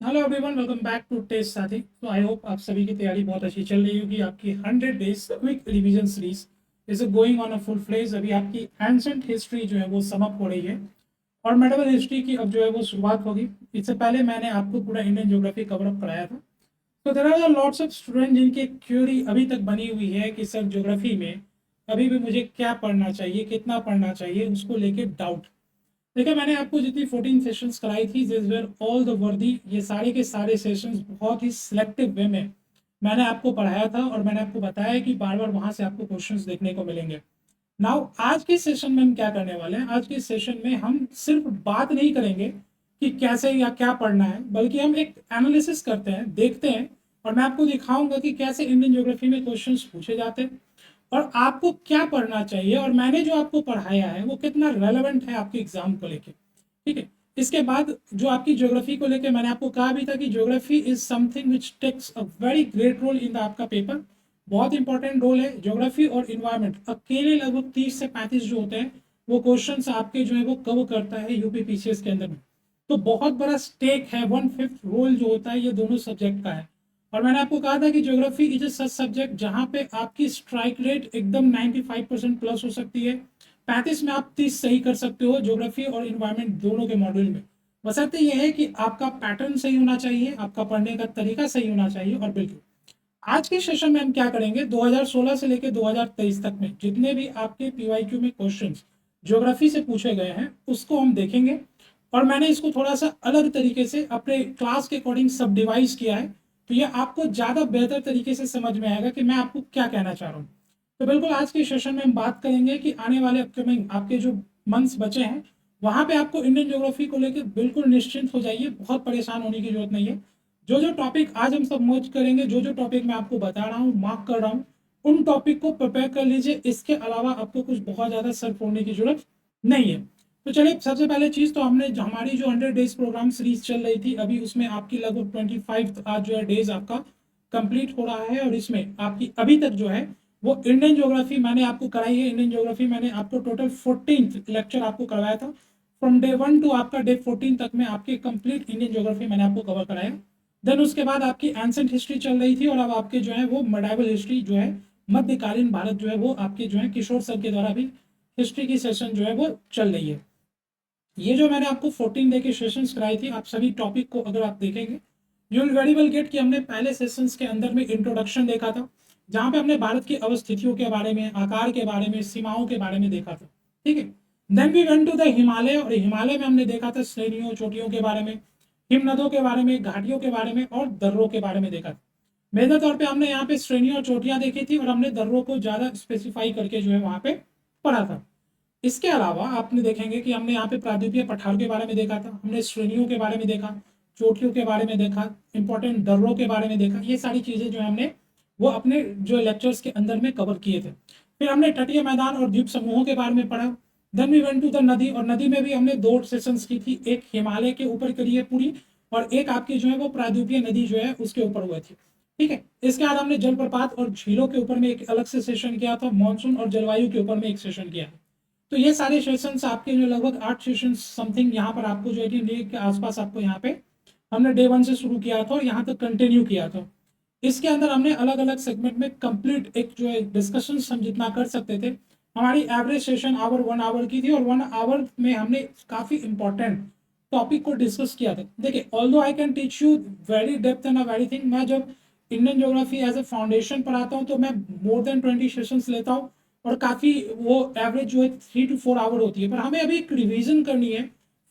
Hello everyone, welcome back to test साथी। तो I hope आप सभी की तैयारी बहुत अच्छी चल रही होगी। आपकी 100 days quick revision series is going on a full fledge. अभी आपकी एंशंट हिस्ट्री जो है वो समाप्त हो रही है और मेडिवल हिस्ट्री की अब जो है वो शुरुआत होगी। इससे पहले मैंने आपको पूरा इंडियन ज्योग्राफी कवर अप कराया था। तो there are lots of student जिनकी क्यूरी अभी तक बनी हुई है कि सर ज्योग्राफी में अभी भी मुझे क्या पढ़ना चाहिए, कितना पढ़ना चाहिए, उसको लेके डाउट। देखिए, मैंने आपको जितनी 14 सेशंस कराई थी, दिस वेर ऑल द वर्दी। ये सारे के सारे सेशंस बहुत ही सिलेक्टिव वे में मैंने आपको पढ़ाया था और मैंने आपको बताया कि बार बार वहां से आपको क्वेश्चंस देखने को मिलेंगे। नाउ आज के सेशन में हम क्या करने वाले हैं, आज के सेशन में हम सिर्फ बात नहीं करेंगे कि कैसे या क्या पढ़ना है, बल्कि हम एक एनालिसिस करते हैं, देखते हैं और मैं आपको दिखाऊंगा कि कैसे इंडियन ज्योग्राफी में क्वेश्चंस पूछे जाते हैं और आपको क्या पढ़ना चाहिए और मैंने जो आपको पढ़ाया है वो कितना रेलेवेंट है आपके एग्जाम को लेके। ठीक है। इसके बाद जो आपकी ज्योग्राफी को लेके मैंने आपको कहा भी था कि geography is something which takes a very great role in the आपका पेपर। बहुत इंपॉर्टेंट रोल है ज्योग्राफी और इन्वायरमेंट। अकेले लगभग 30 से 35 जो होते हैं वो क्वेश्चंस आपके जो है वो कवर करता है यूपी पीसीएस के अंदर में। तो बहुत बड़ा स्टेक है, 1/5 रोल जो होता है ये दोनों सब्जेक्ट का है। और मैंने आपको कहा था कि geography is a such subject जहां पे आपकी स्ट्राइक रेट एकदम 95% प्लस हो सकती है। 35 में आप 30 सही कर सकते हो ज्योग्राफी और इन्वायरमेंट दोनों के मॉड्यूल में। बशर्ते यह है कि आपका पैटर्न सही होना चाहिए, आपका पढ़ने का तरीका सही होना चाहिए। और बिल्कुल आज के सेशन में हम क्या करेंगे, 2016 से लेकर 2023 तक में जितने भी आपके पीवाईक्यू में क्वेश्चंस ज्योग्राफी से पूछे गए हैं उसको हम देखेंगे। और मैंने इसको थोड़ा सा अलग तरीके से अपने क्लास के अकॉर्डिंग सब डिवाइस किया है, तो ये आपको ज़्यादा बेहतर तरीके से समझ में आएगा कि मैं आपको क्या कहना चाह रहा हूँ। तो बिल्कुल आज के सेशन में हम बात करेंगे कि आने वाले अपकमिंग आपके जो मंथ्स बचे हैं वहाँ पे आपको इंडियन ज्योग्राफी को लेकर बिल्कुल निश्चिंत हो जाइए, बहुत परेशान होने की जरूरत नहीं है। जो जो टॉपिक आज हम सब मर्ज करेंगे, जो जो टॉपिक मैं आपको बता रहा हूँ, मार्क कर रहा हूँ, उन टॉपिक को प्रिपेयर कर लीजिए। इसके अलावा आपको कुछ बहुत ज़्यादा सर फोड़ने की जरूरत नहीं है। तो चलिए, सबसे पहले चीज़ तो हमने हमारी जो 100 डेज प्रोग्राम सीरीज चल रही थी अभी उसमें आपकी लगभग 25 आज जो है डेज आपका कंप्लीट हो रहा है और इसमें आपकी अभी तक जो है वो इंडियन ज्योग्राफी मैंने आपको कराई है। इंडियन ज्योग्राफी मैंने आपको टोटल 14 लेक्चर आपको करवाया था। फ्रॉम डे 1 टू आपका डे 14 तक में आपकी कंप्लीट इंडियन ज्योग्राफी मैंने आपको कवर कराया। देन उसके बाद आपकी एंसेंट हिस्ट्री चल रही थी और अब आपके जो है वो मेडाइवल हिस्ट्री जो है मध्यकालीन भारत जो है वो आपके जो है किशोर सर के द्वारा भी हिस्ट्री की सेशन जो है वो चल रही है। ये जो मैंने आपको 14 डे के सेशंस कराई थी, आप सभी टॉपिक को अगर आप देखेंगे you will very well gate कि हमने पहले सेशंस के अंदर में इंट्रोडक्शन देखा था जहां पे हमने भारत की अवस्थितियों के बारे में, आकार के बारे में, सीमाओं के बारे में देखा था। ठीक है। Then we went to the Himalaya और हिमालय में हमने देखा था श्रेणियों चोटियों के बारे में, हिमनदों के बारे में, घाटियों के बारे में और दर्रों के बारे में देखा था। मेजर तौर पे हमने यहाँ पे श्रेणियों और चोटियां देखी थी और हमने दर्रों को ज्यादा स्पेसिफाई करके जो है वहां पे पढ़ा था। इसके अलावा आपने देखेंगे कि हमने यहाँ पे प्रायद्वीपीय पठारों के बारे में देखा था, हमने श्रेणियों के बारे में देखा, चोटियों के बारे में देखा, इंपॉर्टेंट दर्रों के बारे में देखा। ये सारी चीजें जो है हमने वो अपने जो लेक्चर्स के अंदर में कवर किए थे। फिर हमने तटीय मैदान और द्वीप समूहों के बारे में पढ़ा। Then we went to the नदी और नदी में भी हमने 2 सेशंस की थी, एक हिमालय के ऊपर करी है पूरी और एक आपकी जो है वो प्रायद्वीपीय नदी जो है उसके ऊपर हुई थी। ठीक है। इसके बाद हमने जलप्रपात और झीलों के ऊपर में एक अलग से सेशन किया था, मानसून और जलवायु के ऊपर में एक सेशन किया था। तो ये सारे सेशंस आपके जो लगभग 8 सेशंस समथिंग यहाँ पर आपको जो 18 डे के आसपास आपको यहाँ पे हमने डे 1 से शुरू किया था और यहाँ तक कंटिन्यू किया था। इसके अंदर हमने अलग अलग सेगमेंट में कंप्लीट एक जो है डिस्कशन हम जितना कर सकते थे। हमारी एवरेज सेशन आवर 1 आवर की थी और 1 आवर में हमने काफी इंपॉर्टेंट टॉपिक को डिस्कस किया था। देखिए, although I can teach you very depth and very thing, मैं जब Indian geography as a foundation पढ़ाता हूँ तो मैं मोर देन 20 सेशंस लेता हूँ और काफी वो एवरेज जो है 3 to 4 आवर होती है। पर हमें अभी एक रिवीजन करनी है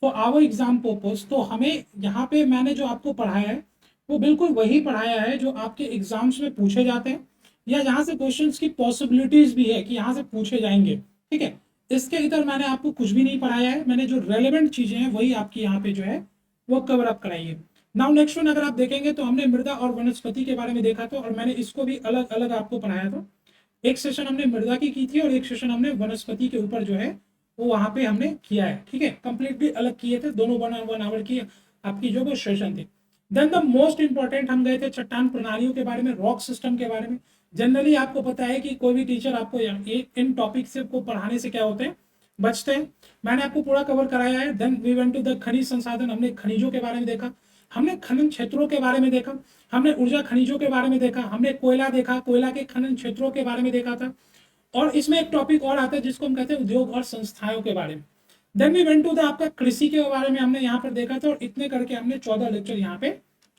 फॉर आवर एग्जाम पर्पज, तो हमें यहाँ पे मैंने जो आपको पढ़ाया है वो बिल्कुल वही पढ़ाया है जो आपके एग्जाम्स में पूछे जाते हैं या जहाँ से क्वेश्चंस की पॉसिबिलिटीज भी है कि यहाँ से पूछे जाएंगे। ठीक है। इसके इधर मैंने आपको कुछ भी नहीं पढ़ाया है, मैंने जो रेलेवेंट चीजें हैं वही आपकी यहाँ पे जो है वो कवर अप कराई है। नाउ नेक्स्ट वन अगर आप देखेंगे तो हमने मृदा और वनस्पति के बारे में देखा था और मैंने इसको भी अलग अलग आपको पढ़ाया था। एक सेशन हमने मृदा की थी और एक सेशन हमने वनस्पति के ऊपर जो है वो वहां पे हमने किया है। ठीक है। कंप्लीटली अलग किए थे, दोनों 1 आवर की आपकी जो वो सेशन थी। देन द मोस्ट इंपॉर्टेंट हम गए थे चट्टान प्रणालियों के बारे में, रॉक सिस्टम के बारे में। जनरली आपको पता है कि कोई भी टीचर आपको इन टॉपिक से को पढ़ाने से क्या होते हैं, बचते हैं। मैंने आपको पूरा कवर कराया है। Then we went to the खनिज संसाधन, हमने खनिजों के बारे में देखा। हमने खनन क्षेत्रों के बारे में देखा, हमने ऊर्जा खनिजों के बारे में देखा, हमने कोयला देखा, कोयला के खनन क्षेत्रों के बारे में देखा था। और इसमें एक टॉपिक और आता है जिसको हम कहते हैं उद्योग और संस्थाओं के बारे में। Then we went to the आपका कृषि के बारे में हमने यहाँ पर देखा था, और इतने करके हमने 14 लेक्चर यहाँ पे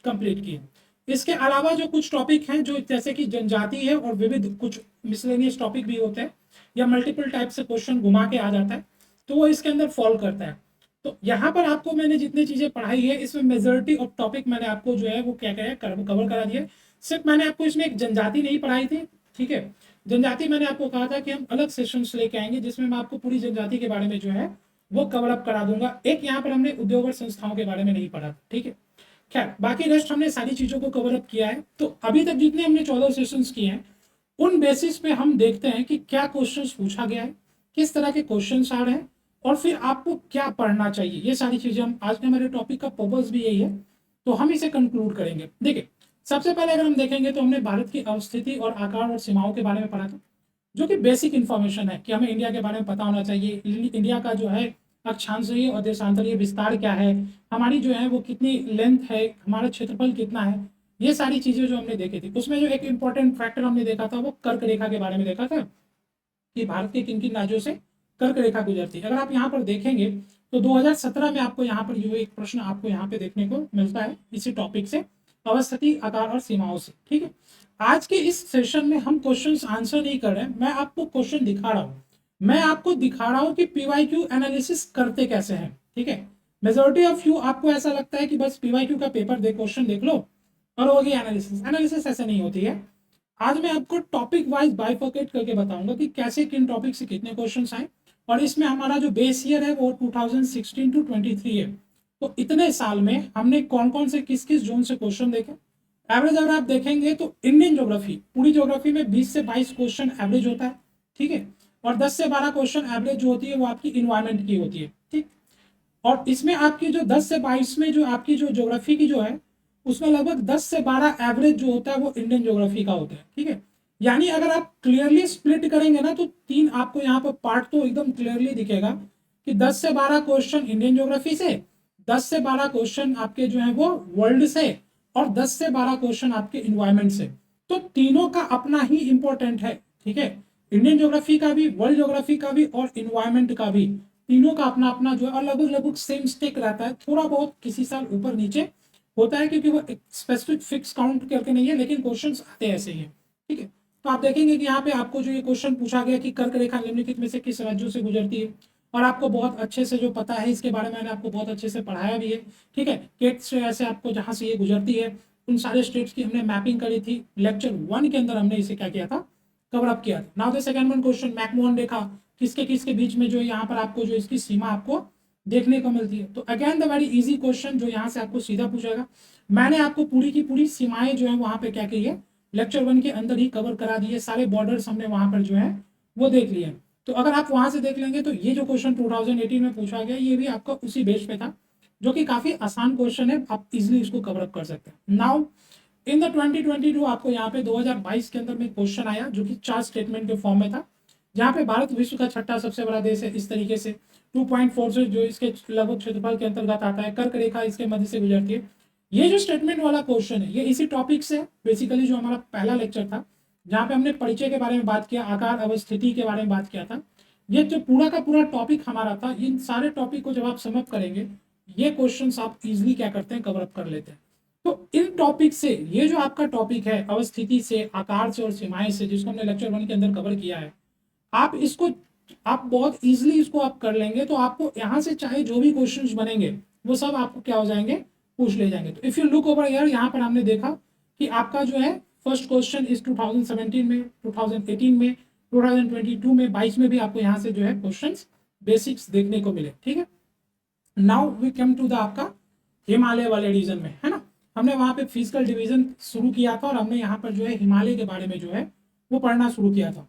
कंप्लीट किए। इसके अलावा जो कुछ टॉपिक हैं, जो जैसे कि जनजाति है और विविध कुछ मिसलेनियस टॉपिक भी होते हैं, या मल्टीपल टाइप से क्वेश्चन घुमा के आ जाता है, तो वो इसके अंदर फॉलो करता है। तो यहाँ पर आपको मैंने जितनी चीजें पढ़ाई है, इसमें मेजोरिटी ऑफ टॉपिक मैंने आपको जो है वो क्या क्या है कवर करा दिया। सिर्फ मैंने आपको इसमें एक जनजाति नहीं पढ़ाई थी, ठीक है। जनजाति मैंने आपको कहा था कि हम अलग सेशंस लेके आएंगे जिसमें मैं आपको पूरी जनजाति के बारे में जो है वो कवर अप करा दूंगा। एक यहाँ पर हमने उद्योग और संस्थाओं के बारे में नहीं पढ़ा, ठीक है। खैर, बाकी रेस्ट हमने सारी चीजों को कवर अप किया है। तो अभी तक जितने हमने 14 सेशंस किए हैं, उन बेसिस पे हम देखते हैं कि क्या क्वेश्चंस पूछा गया है, किस तरह के क्वेश्चंस आ रहे हैं, और फिर आपको क्या पढ़ना चाहिए। ये सारी चीजें हम आज के हमारे टॉपिक का पर्पस भी यही है, तो हम इसे कंक्लूड करेंगे। देखिए, सबसे पहले अगर हम देखेंगे तो हमने भारत की अवस्थिति और आकार और सीमाओं के बारे में पढ़ा था, जो कि बेसिक इंफॉर्मेशन है कि हमें इंडिया के बारे में पता होना चाहिए। इंडिया का जो है अक्षांशीय और देशांतरीय विस्तार क्या है, हमारी जो है वो कितनी लेंथ है, हमारा क्षेत्रफल कितना है, ये सारी चीजें जो हमने देखी थी। उसमें जो एक इंपॉर्टेंट फैक्टर हमने देखा था वो कर्क रेखा के बारे में देखा था, कि भारत के किन किन राज्यों से कर्क रेखा गुजरती है। अगर आप यहाँ पर देखेंगे तो 2017 में आपको यहाँ पर जो एक प्रश्न आपको यहाँ पे देखने को मिलता है इसी टॉपिक से, अवस्थिति, आकार और सीमाओं से, ठीक है। आज के इस सेशन में हम क्वेश्चंस आंसर नहीं कर रहे हैं, मैं आपको क्वेश्चन दिखा रहा हूँ। मैं आपको दिखा रहा हूँ कि पीवाईक्यू एनालिसिस करते कैसे हैं, ठीक है। मेजोरिटी ऑफ यू आपको ऐसा लगता है कि बस पीवाईक्यू का पेपर देख, क्वेश्चन देख लो और हो गई एनालिसिस। एनालिसिस ऐसे नहीं होती है। आज मैं आपको टॉपिक वाइज बाइफर्केट करके बताऊंगा कि कैसे किन टॉपिक से कितने क्वेश्चंस आए, और इसमें हमारा जो बेस ईयर है वो 2016 टू 23 है। तो इतने साल में हमने कौन कौन से किस किस जोन से क्वेश्चन देखे। एवरेज अगर आप देखेंगे तो इंडियन ज्योग्राफी, पूरी ज्योग्राफी में 20 से 22 क्वेश्चन एवरेज होता है, ठीक है। और 10 से 12 क्वेश्चन एवरेज जो होती है वो आपकी इन्वायरमेंट की होती है, ठीक। और इसमें आपकी जो 10 से 22 में जो आपकी जो ज्योग्राफी की जो है, उसमें लगभग 10 से 12 एवरेज जो होता है वो इंडियन ज्योग्राफी का होता है, ठीक है। यानी अगर आप क्लियरली स्प्लिट करेंगे ना, तो तीन आपको यहाँ पर पार्ट तो एकदम क्लियरली दिखेगा कि 10 से 12 क्वेश्चन इंडियन ज्योग्राफी से, 10 से 12 क्वेश्चन आपके जो है वो वर्ल्ड से, और 10 से 12 क्वेश्चन आपके इन्वायरमेंट से। तो तीनों का अपना ही इंपॉर्टेंट है, ठीक है। इंडियन ज्योग्राफी का भी, वर्ल्ड ज्योग्राफी का भी, और इन्वायरमेंट का भी, तीनों का अपना अपना जो है, और लगभग लगभग सेम स्टिक रहता है। थोड़ा बहुत किसी साल ऊपर नीचे होता है, क्योंकि वो स्पेसिफिक फिक्स काउंट करके नहीं है, लेकिन क्वेश्चंस आते ऐसे ही है, ठीक है। तो आप देखेंगे कि यहाँ पे आपको जो ये क्वेश्चन पूछा गया कि कर्क रेखा निम्नलिखित में से किस राज्यों से गुजरती है, और आपको बहुत अच्छे से जो पता है इसके बारे में मैंने आपको बहुत अच्छे से पढ़ाया भी है, ठीक है। केट से ऐसे आपको जहाँ से ये गुजरती है उन सारे स्टेट्स की हमने मैपिंग करी थी। लेक्चर 1 के अंदर हमने इसे क्या किया था, कवर अप किया था। Now the second one question, McMahon रेखा किसके किसके बीच में जो यहाँ पर आपको जो इसकी सीमा आपको देखने को मिलती है। तो again the very easy question जो यहाँ से आपको सीधा पूछेगा। मैंने आपको पूरी की पूरी सीमाएं जो है वहां पे क्या की है, लेक्चर 1 के अंदर ही कवर करा दिए। सारे बॉर्डर्स हमने वहां पर जो है वो देख लिए। तो अगर आप वहां से देख लेंगे तो ये जो क्वेश्चन 2018 में पूछा गया, ये भी आपका उसी बेस पे था, जो कि काफी आसान क्वेश्चन है, आप इजिली इसको कवर अप कर सकते हैं। नाउ इन द 2022 आपको यहाँ पे 2022 के अंदर में क्वेश्चन आया, जो कि 4 स्टेटमेंट के फॉर्म में था, जहाँ पे भारत विश्व का छठा सबसे बड़ा देश है, इस तरीके से 2.4 से जो इसके लगभग क्षेत्रफल के अंतर्गत आता है, कर्क रेखा इसके मध्य से गुजरती है। ये जो स्टेटमेंट वाला क्वेश्चन है, ये इसी टॉपिक से बेसिकली जो हमारा पहला लेक्चर था, जहाँ पे हमने परिचय के बारे में बात किया, आकार अवस्थिति के बारे में बात किया था, ये जो पूरा का पूरा टॉपिक हमारा था, इन सारे टॉपिक को जब आप समअप करेंगे, ये क्वेश्चंस आप इजिली क्या करते हैं, कवर अप कर लेते हैं। तो इन टॉपिक से, ये जो आपका टॉपिक है अवस्थिति से, आकार से और सीमाएं से, जिसको हमने लेक्चर 1 के अंदर कवर किया है, आप इसको आप बहुत इजीली इसको आप कर लेंगे। तो आपको यहाँ से चाहे जो भी क्वेश्चंस बनेंगे वो सब आपको क्या हो जाएंगे, पूछ ले जाएंगे। तो if you look over here, यहाँ पर हमने देखा कि आपका जो है फर्स्ट क्वेश्चन इस 2017 में, 2018 में, 2022 में, 22 में भी आपको यहाँ से जो है क्वेश्चंस बेसिक्स देखने को मिले, ठीक है। Now we come to the आपका हिमालय वाले रीजन में, है ना। हमने वहां पे फिजिकल डिवीजन शुरू किया था, और हमने यहाँ पर जो है हिमालय के बारे में जो है वो पढ़ना शुरू किया था।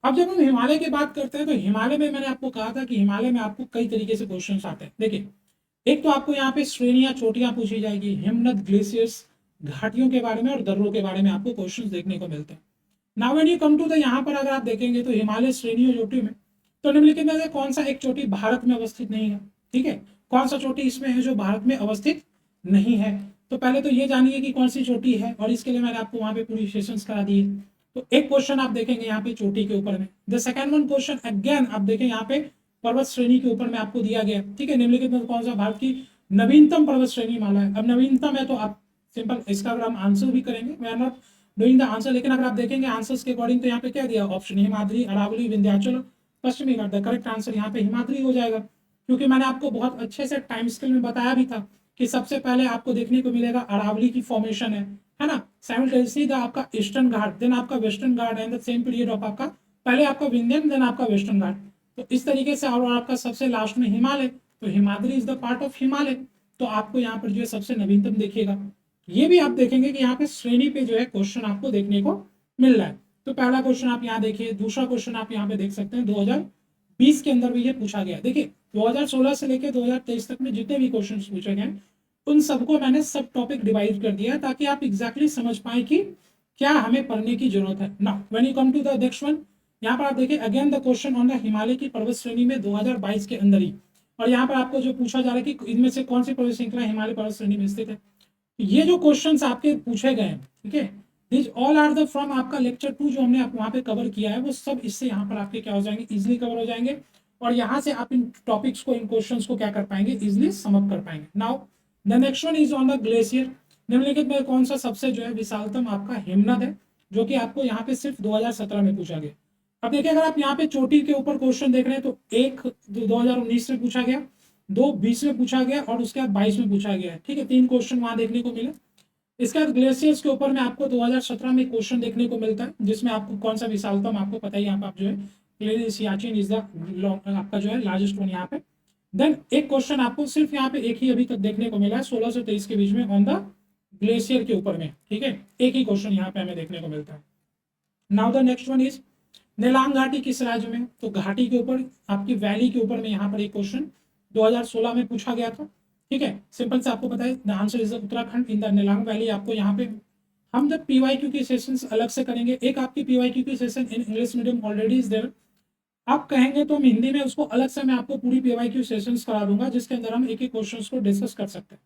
अब जब हम हिमालय की बात करते हैं, तो हिमालय में मैंने आपको कहा था कि हिमालय में आपको कई तरीके से क्वेश्चंस आते हैं। देखिए, एक तो आपको यहाँ पे श्रेणियां, चोटियां पूछी जाएगी, हिमनद, ग्लेशियर्स, घाटियों के बारे में और दर्रों के बारे में आपको क्वेश्चंस देखने को मिलते हैं। Now when you come to the, यहाँ पर अगर आप देखेंगे तो हिमालय श्रेणी और चोटी में, तो निम्नलिखित में से कौन सा एक चोटी भारत में अवस्थित नहीं है, ठीक है। कौन सा चोटी इसमें है जो भारत में अवस्थित नहीं है। तो पहले तो ये जानिए कि कौन सी चोटी है, और इसके लिए मैंने आपको वहां पे पूरी सेशंस करा दी है। तो एक क्वेश्चन आप देखेंगे यहाँ पे चोटी के ऊपर में। The second one question again आप देखें यहाँ पे पर्वत श्रेणी के ऊपर में आपको दिया गया, ठीक है। निम्नलिखित में कौन सा भारत की नवीनतम पर्वत श्रेणी माला है। अब नवीनतम है तो आप सिंपल इसका अगर हम आंसर भी करेंगे, we are not doing the answer, लेकिन अगर आप देखेंगे आंसर्स के अकॉर्डिंग तो यहाँ पे क्या दिया ऑप्शन हिमाद्री, अरावली, विंध्याचल, पश्चिमी घाट। द करेक्ट आंसर यहाँ पे हिमाद्री हो जाएगा, क्योंकि मैंने आपको बहुत अच्छे से टाइम स्केल में बताया भी था कि सबसे पहले आपको देखने को मिलेगा अरावली की फॉर्मेशन है ना। साइमल्टेनियसली द आपका ईस्टर्न घाट, देन आपका western Ghat and the same period of आपका पहले आपका विंध्यन, देन आपका वेस्टर्न घाट। तो इस तरीके से, और आपका सबसे लास्ट में हिमालय, तो Himadri is the part of Himalaya. तो आपको यहाँ पर जो है सबसे नवीनतम देखिएगा। ये भी आप देखेंगे कि यहाँ पे श्रेणी पे जो है क्वेश्चन आपको देखने को मिल रहा है। तो पहला क्वेश्चन आप यहाँ देखिए, दूसरा क्वेश्चन आप यहाँ पे देख सकते हैं 2020 के अंदर भी ये पूछा गया। देखिए 2016 से लेकर 2023 तक में जितने भी क्वेश्चन पूछे गए उन सबको मैंने सब टॉपिक डिवाइड कर दिया है, ताकि आप एग्जैक्टली समझ पाए कि क्या हमें पढ़ने की जरूरत है। Now when you come to the next one, यहाँ पर आप देखिए again the question on the Himalaya की पर्वत श्रेणी में 2022 के अंदर ही, और यहाँ पर आपको जो पूछा जा रहा है कि इनमें से कौन सी पर्वत श्रृंखला हिमालय पर्वत श्रेणी में स्थित है। ये जो क्वेश्चंस आपके पूछे गए हैं, ठीक है, this all are the from आपका लेक्चर 2 जो हमने वहां पे कवर किया है, वो सब इससे यहाँ पर आपके क्या हो जाएंगे, इजिली कवर हो जाएंगे, और यहाँ से आप इन टॉपिक्स को, इन क्वेश्चंस को क्या कर पाएंगे, इजिली समअप कर पाएंगे। Now the next one is on the glacier. निम्नलिखित में कौन सा सबसे जो है विशालतम आपका हिमनद है, जो कि आपको यहाँ पे सिर्फ 2017 में पूछा गया। अब देखिए अगर आप यहाँ पे चोटी के ऊपर क्वेश्चन देख रहे हैं तो एक 2019 में पूछा गया, 2020 में पूछा गया, और उसके बाद 22 में पूछा गया है, ठीक है, 3 क्वेश्चन वहां देखने को मिले। इसके बाद ग्लेशियर्स के ऊपर में आपको 2017 में क्वेश्चन देखने को मिलता है, जिसमें आपको कौन सा विशालतम आपको पता ही, यहाँ पे आप जो है क्लियरली सियाचिन इज द आपका जो है लार्जेस्ट वन यहाँ पे। देन एक क्वेश्चन आपको सिर्फ यहाँ पे एक ही अभी तक देखने को मिला है 16 से 23 के बीच में ऑन द ग्लेशियर के ऊपर में, ठीक है, एक ही क्वेश्चन यहाँ पे हमें देखने को मिलता है। Now the next one is Nelang घाटी किस राज्य में, तो घाटी के ऊपर आपकी वैली के ऊपर में यहाँ पर एक क्वेश्चन 2016 में पूछा गया था, ठीक है। सिंपल से आपको पता है the answer is Uttarakhand in the Nelang valley. आपको यहाँ पे हम जब पीवाईक्यू की सेशंस अलग से करेंगे, एक आपकी पीवाईक्यू की session in English medium already is there, आप कहेंगे तो हम हिंदी में उसको अलग से मैं आपको पूरी पीवाईक्यू सेशंस करा दूंगा, जिसके अंदर हम एक एक क्वेश्चंस को डिस्कस कर सकते हैं,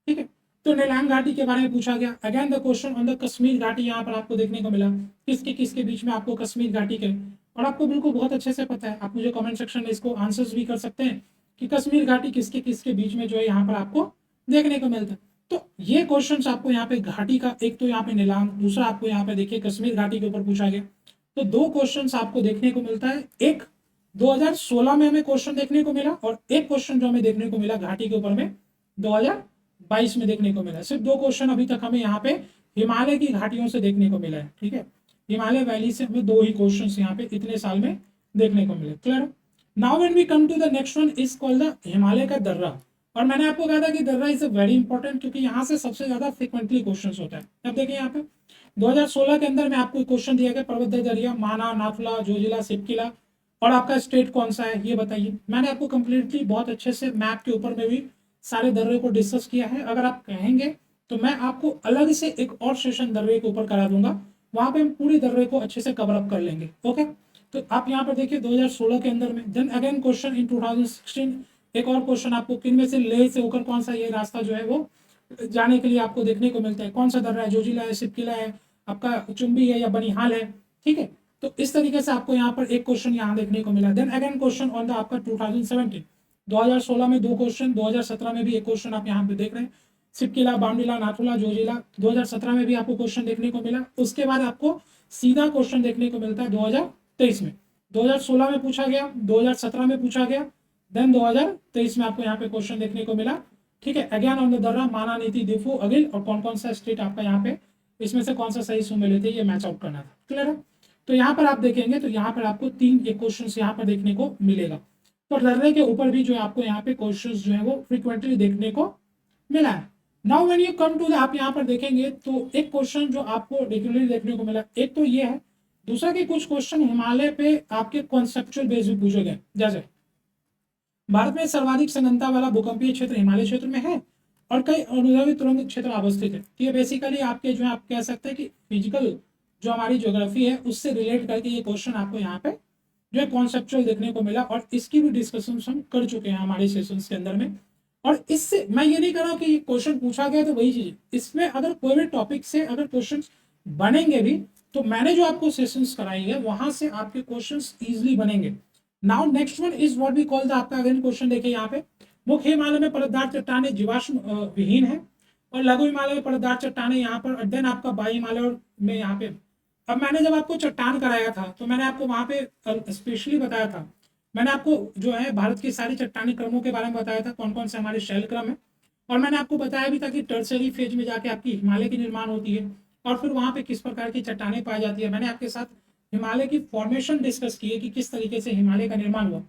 ठीक है। तो नेलांग घाटी के बारे में पूछा गया। Again the question on the Kashmir घाटी यहाँ पर आपको देखने को मिला, किसके किसके बीच में आपको कश्मीर घाटी के, और आपको बिल्कुल बहुत अच्छे से पता है, आप मुझे कमेंट सेक्शन में इसको आंसर्स भी कर सकते हैं कि कश्मीर घाटी किसके किसके बीच में जो है यहाँ पर आपको देखने को मिलता है। तो ये क्वेश्चंस आपको यहाँ पे घाटी का, एक तो यहाँ पे नेलांग, दूसरा आपको यहाँ पे देखिए कश्मीर घाटी के ऊपर पूछा गया। तो 2 क्वेश्चंस आपको देखने को मिलता है, एक 2016 में हमें क्वेश्चन देखने को मिला, और एक क्वेश्चन जो हमें देखने को मिला घाटी के ऊपर में 2022 में देखने को मिला। सिर्फ 2 क्वेश्चन अभी तक हमें यहाँ पे हिमालय की घाटियों से देखने को मिला है, ठीक है, हिमालय वैली से हमें 2 ही क्वेश्चन यहाँ पे इतने साल में देखने को मिले। Clear. Now when we come to the next one is called the Himalaya का दर्रा, और मैंने आपको कहा था कि दर्रा इज अ वेरी इंपॉर्टेंट, क्योंकि यहाँ से सबसे ज्यादा फ्रिक्वेंटली क्वेश्चन होता है। अब देखिए यहाँ पे 2016 के अंदर में आपको क्वेश्चन दिया गया पर्वत दरिया, माना, नाथुला, जोजिला, सिपकिला, और आपका स्टेट कौन सा है ये बताइए। मैंने आपको कंप्लीटली बहुत अच्छे से मैप के ऊपर में भी सारे दर्रे को डिस्कस किया है। अगर आप कहेंगे तो मैं आपको अलग से एक और सेशन दर्रे के ऊपर करा दूंगा, वहां पे हम पूरी दर्रे को अच्छे से कवर अप कर लेंगे। ओके, तो आप यहाँ पर देखिए 2016 के अंदर में। देन अगेन क्वेश्चन इन 2016 एक और क्वेश्चन आपको, किन में से लेह से होकर कौन सा ये रास्ता जो है वो जाने के लिए आपको देखने को मिलता है, कौन सा दर्रा है, जोजिला है, सिपकिला है, आपका चुंबी है या बनिहाल है, ठीक है। तो इस तरीके से आपको यहाँ पर एक क्वेश्चन यहाँ देखने को मिला। Then again question on the आपका 2017, 2016 में 2 क्वेश्चन, 2017 में भी एक क्वेश्चन आप यहाँ पे देख रहे हैं, सिपकिला, बामडीला, नाथुला, जोजिला, 2017 में भी आपको क्वेश्चन देखने को मिला। उसके बाद आपको सीधा क्वेश्चन देखने को मिलता है 2023 में, 2016 में पूछा गया, 2017 में पूछा गया, देन 2023 में आपको यहाँ पे क्वेश्चन देखने को मिला, ठीक है। अगेन ऑन द दर्रा, माना, नीति, दिफू, अगिल, और कौन कौन सा स्टेट आपका यहाँ पे, इसमें से कौन सा सही सुमेलित है ये मैच आउट करना था। क्लियर है। तो यहाँ पर आप देखेंगे तो यहाँ पर आपको 3 एक क्वेश्चन यहाँ पर देखने को मिलेगा। तो दर्रे के ऊपर भी जो है आपको यहाँ पे क्वेश्चंस जो है वो फ्रीक्वेंटली देखने को मिला है। Now when you come to the, आप यहाँ पर देखेंगे तो एक क्वेश्चन जो आपको रेगुलरली देखने को मिला, एक तो ये है, दूसरा कि कुछ क्वेश्चन हिमालय पे आपके कॉन्सेप्चुअल बेस पे पूछे गए। जैसे भारत में सर्वाधिक सघनता वाला भूकंपीय क्षेत्र हिमालय क्षेत्र में है, और कई अनुभवी तुरंग क्षेत्र अवस्थित है। तो ये बेसिकली आपके जो है आप कह सकते हैं कि फिजिकल जो हमारी ज्योग्राफी है उससे रिलेट करके ये क्वेश्चन आपको यहाँ पे जो है कॉन्सेप्चुअल देखने को मिला, और इसकी भी डिस्कशन हम कर चुके हैं हमारे सेशंस के अंदर में। और इससे मैं ये नहीं कह रहा हूँ कि क्वेश्चन पूछा गया तो वही चीज, इसमें अगर कोई भी टॉपिक से अगर क्वेश्चन बनेंगे भी तो मैंने जो आपको सेशंस कराई है वहां से आपके क्वेश्चंस इजीली बनेंगे। Now next one is what we call the, आपका अगेन क्वेश्चन देखिए यहाँ पे, मुख्य हिमालय में परतदार चट्टानें जीवाश्म विहीन है और लघु हिमालय में परतदार चट्टानें यहाँ पर, देन आपका बाई हिमालय में यहाँ पे। अब मैंने जब आपको चट्टान कराया था तो मैंने आपको वहां पे स्पेशली बताया था, मैंने आपको जो है भारत के सारे चट्टानी क्रमों के बारे में बताया था, कौन कौन से हमारे शैल क्रम है, और मैंने आपको बताया भी था कि टर्सरी फेज में जाके आपकी हिमालय की निर्माण होती है और फिर वहां पे किस प्रकार की चट्टानें पाई जाती है। मैंने आपके साथ हिमालय की फॉर्मेशन डिस्कस की है कि किस तरीके से हिमालय का निर्माण हुआ।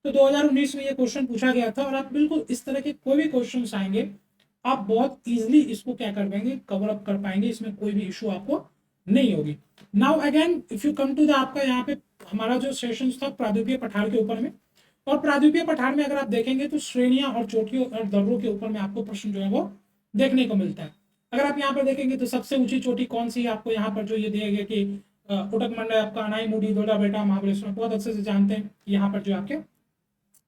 तो 2019 में ये क्वेश्चन पूछा गया था और आप बिल्कुल इस तरह के कोई भी क्वेश्चन आएंगे आप बहुत इजिली इसको क्या कर पाएंगे, कवर अप कर पाएंगे, इसमें कोई भी इशू आपको नहीं होगी। Now again if you come to the, आपका यहाँ पे हमारा जो सेशन था प्रारूपीय पठार के ऊपर में, और प्रारूपीय पठार में अगर आप देखेंगे तो श्रेणियां और चोटियों और दर्रों के ऊपर में आपको प्रश्न जो है वो देखने को मिलता है। अगर आप यहाँ पर देखेंगे तो सबसे ऊंची चोटी कौन सी है, आपको यहाँ पर जो ये दिया गया कि उटक मंडल आपका अनाईमुडी दोडा बेटा महाबलेश्वर, बहुत अच्छे से जानते हैं यहाँ पर जो आपके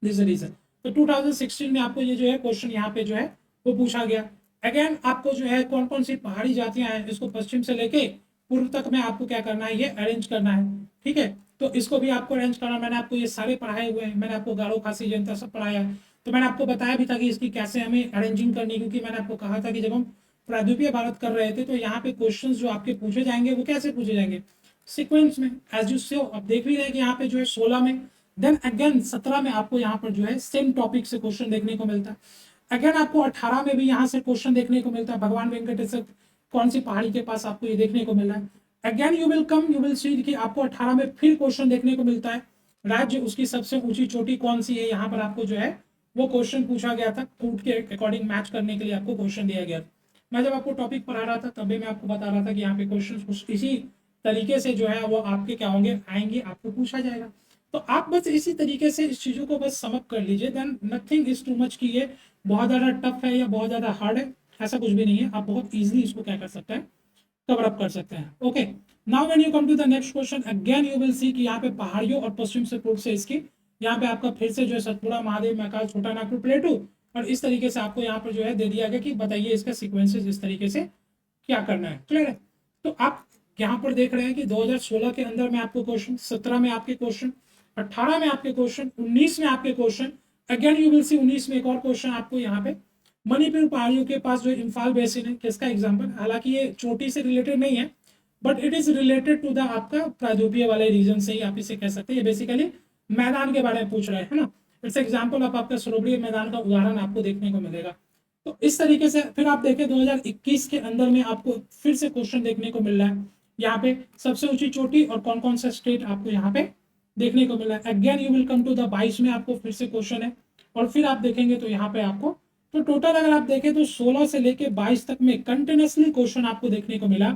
दिस रीजन। तो 2016 में आपको ये जो है क्वेश्चन यहाँ पे जो है वो पूछा गया। अगेन आपको जो है कौन कौन सी पहाड़ी जातियां हैं इसको पश्चिम से लेके पूर्व तक में आपको क्या करना है, ये अरेंज करना है। ठीक है, तो इसको भी आपको अरेंज करना, मैंने आपको ये सारे पढ़ाए हुए हैं, मैंने आपको गारो खासी जनता सब पढ़ाया है। तो मैंने आपको बताया भी था कि इसकी कैसे हमें अरेंजिंग करनी, क्योंकि मैंने आपको कहा था कि जब हम प्रारूपीय भारत कर रहे थे तो यहाँ पे क्वेश्चन जो आपके पूछे जाएंगे वो कैसे पूछे जाएंगे, सिक्वेंस में, एज यू से अब देख भी रहे हैं कि यहाँ पे जो है 16 में, देन अगेन 17 में आपको यहाँ पर जो है सेम टॉपिक से क्वेश्चन देखने को मिलता है। अगेन आपको 18 में भी यहाँ से क्वेश्चन देखने को मिलता है, भगवान वेंकटेश्वर कौन सी पहाड़ी के पास आपको ये देखने को मिल रहा है। अगेन यू विल सी कि आपको 18 में फिर क्वेश्चन देखने को मिलता है, राज्य उसकी सबसे ऊंची चोटी कौन सी है, यहाँ पर आपको जो है वो क्वेश्चन पूछा गया था, कूट के अकॉर्डिंग मैच करने के लिए आपको क्वेश्चन दिया गया था। मैं जब आपको टॉपिक पढ़ा रहा था तभी मैं आपको बता रहा था कि यहाँ पे क्वेश्चन इसी तरीके से जो है वो आपके क्या होंगे, आएंगे, आपको पूछा जाएगा। तो आप बस इसी तरीके से इस चीजों को बस समझ कर लीजिए, then nothing is too much कि ये बहुत ज्यादा टफ है या बहुत ज्यादा हार्ड है, ऐसा कुछ भी नहीं है, आप बहुत इजीली इसको क्या कर सकते हैं, कवर अप कर सकते हैं। Okay, now when you come to the next question again you will see कि यहाँ पे पहाड़ियों और पश्चिम से पूर्व से इसकी, यहाँ पे आपका फिर से जो है सतपुड़ा, महादेव, महाकाल, छोटा नागपुर, प्लेटू, और इस तरीके से आपको यहाँ पर जो है दे दिया गया कि बताइए इसका सीक्वेंसेस इस तरीके से क्या करना है। क्लियर है, तो आप यहाँ पर देख रहे हैं कि 2016 के अंदर में आपको क्वेश्चन, 17 में आपके क्वेश्चन, 18 में आपके क्वेश्चन, 19 में आपके क्वेश्चन, अगेन यू विल सी 19 में एक और क्वेश्चन आपको यहाँ पे मणिपुर पहाड़ियों के पास जो इम्फाल बेसिन है किसका एग्जाम्पल, हालांकि ये चोटी से रिलेटेड नहीं है but it is related to the आपका प्रारूपीय वाले रीजन से ही आप इसे कह सकते हैं, ये बेसिकली मैदान के बारे में पूछ रहे हैं, है ना। इट्स एग्जाम्पल ऑफ आपका सरोवरीय मैदान का उदाहरण आपको देखने को मिलेगा। तो इस तरीके से फिर आप देखें 2021 के अंदर में आपको फिर से क्वेश्चन देखने को मिल रहा है, यहाँ पे सबसे ऊंची चोटी और कौन कौन सा स्टेट आपको यहाँ पे देखने को मिल रहा है। Again you will come to the 22 में आपको फिर से क्वेश्चन है, और फिर आप देखेंगे तो यहाँ पे आपको, तो टोटल अगर आप देखें तो 16 से लेके 22 तक में कंटिन्यूसली क्वेश्चन आपको देखने को मिला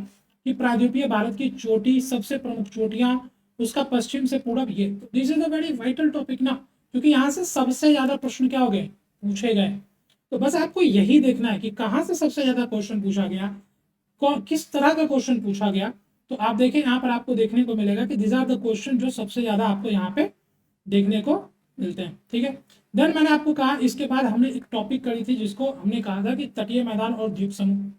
कि प्रारूपीय भारत की चोटी, सबसे प्रमुख चोटियां, उसका पश्चिम से पूरब, ये this is a very vital topic ना, क्योंकि यहाँ से सबसे ज्यादा प्रश्न क्या हो गए, पूछे गए। तो बस आपको यही देखना है कि कहाँ से सबसे ज्यादा क्वेश्चन पूछा गया, किस तरह का क्वेश्चन पूछा गया। तो आप देखें यहाँ पर आपको देखने को मिलेगा कि दिस आर द क्वेश्चन जो सबसे ज्यादा आपको यहाँ पे देखने को मिलते हैं। ठीक है, देन मैंने आपको कहा इसके बाद हमने एक टॉपिक करी थी जिसको हमने कहा था कि तटीय मैदान और द्वीप समूह,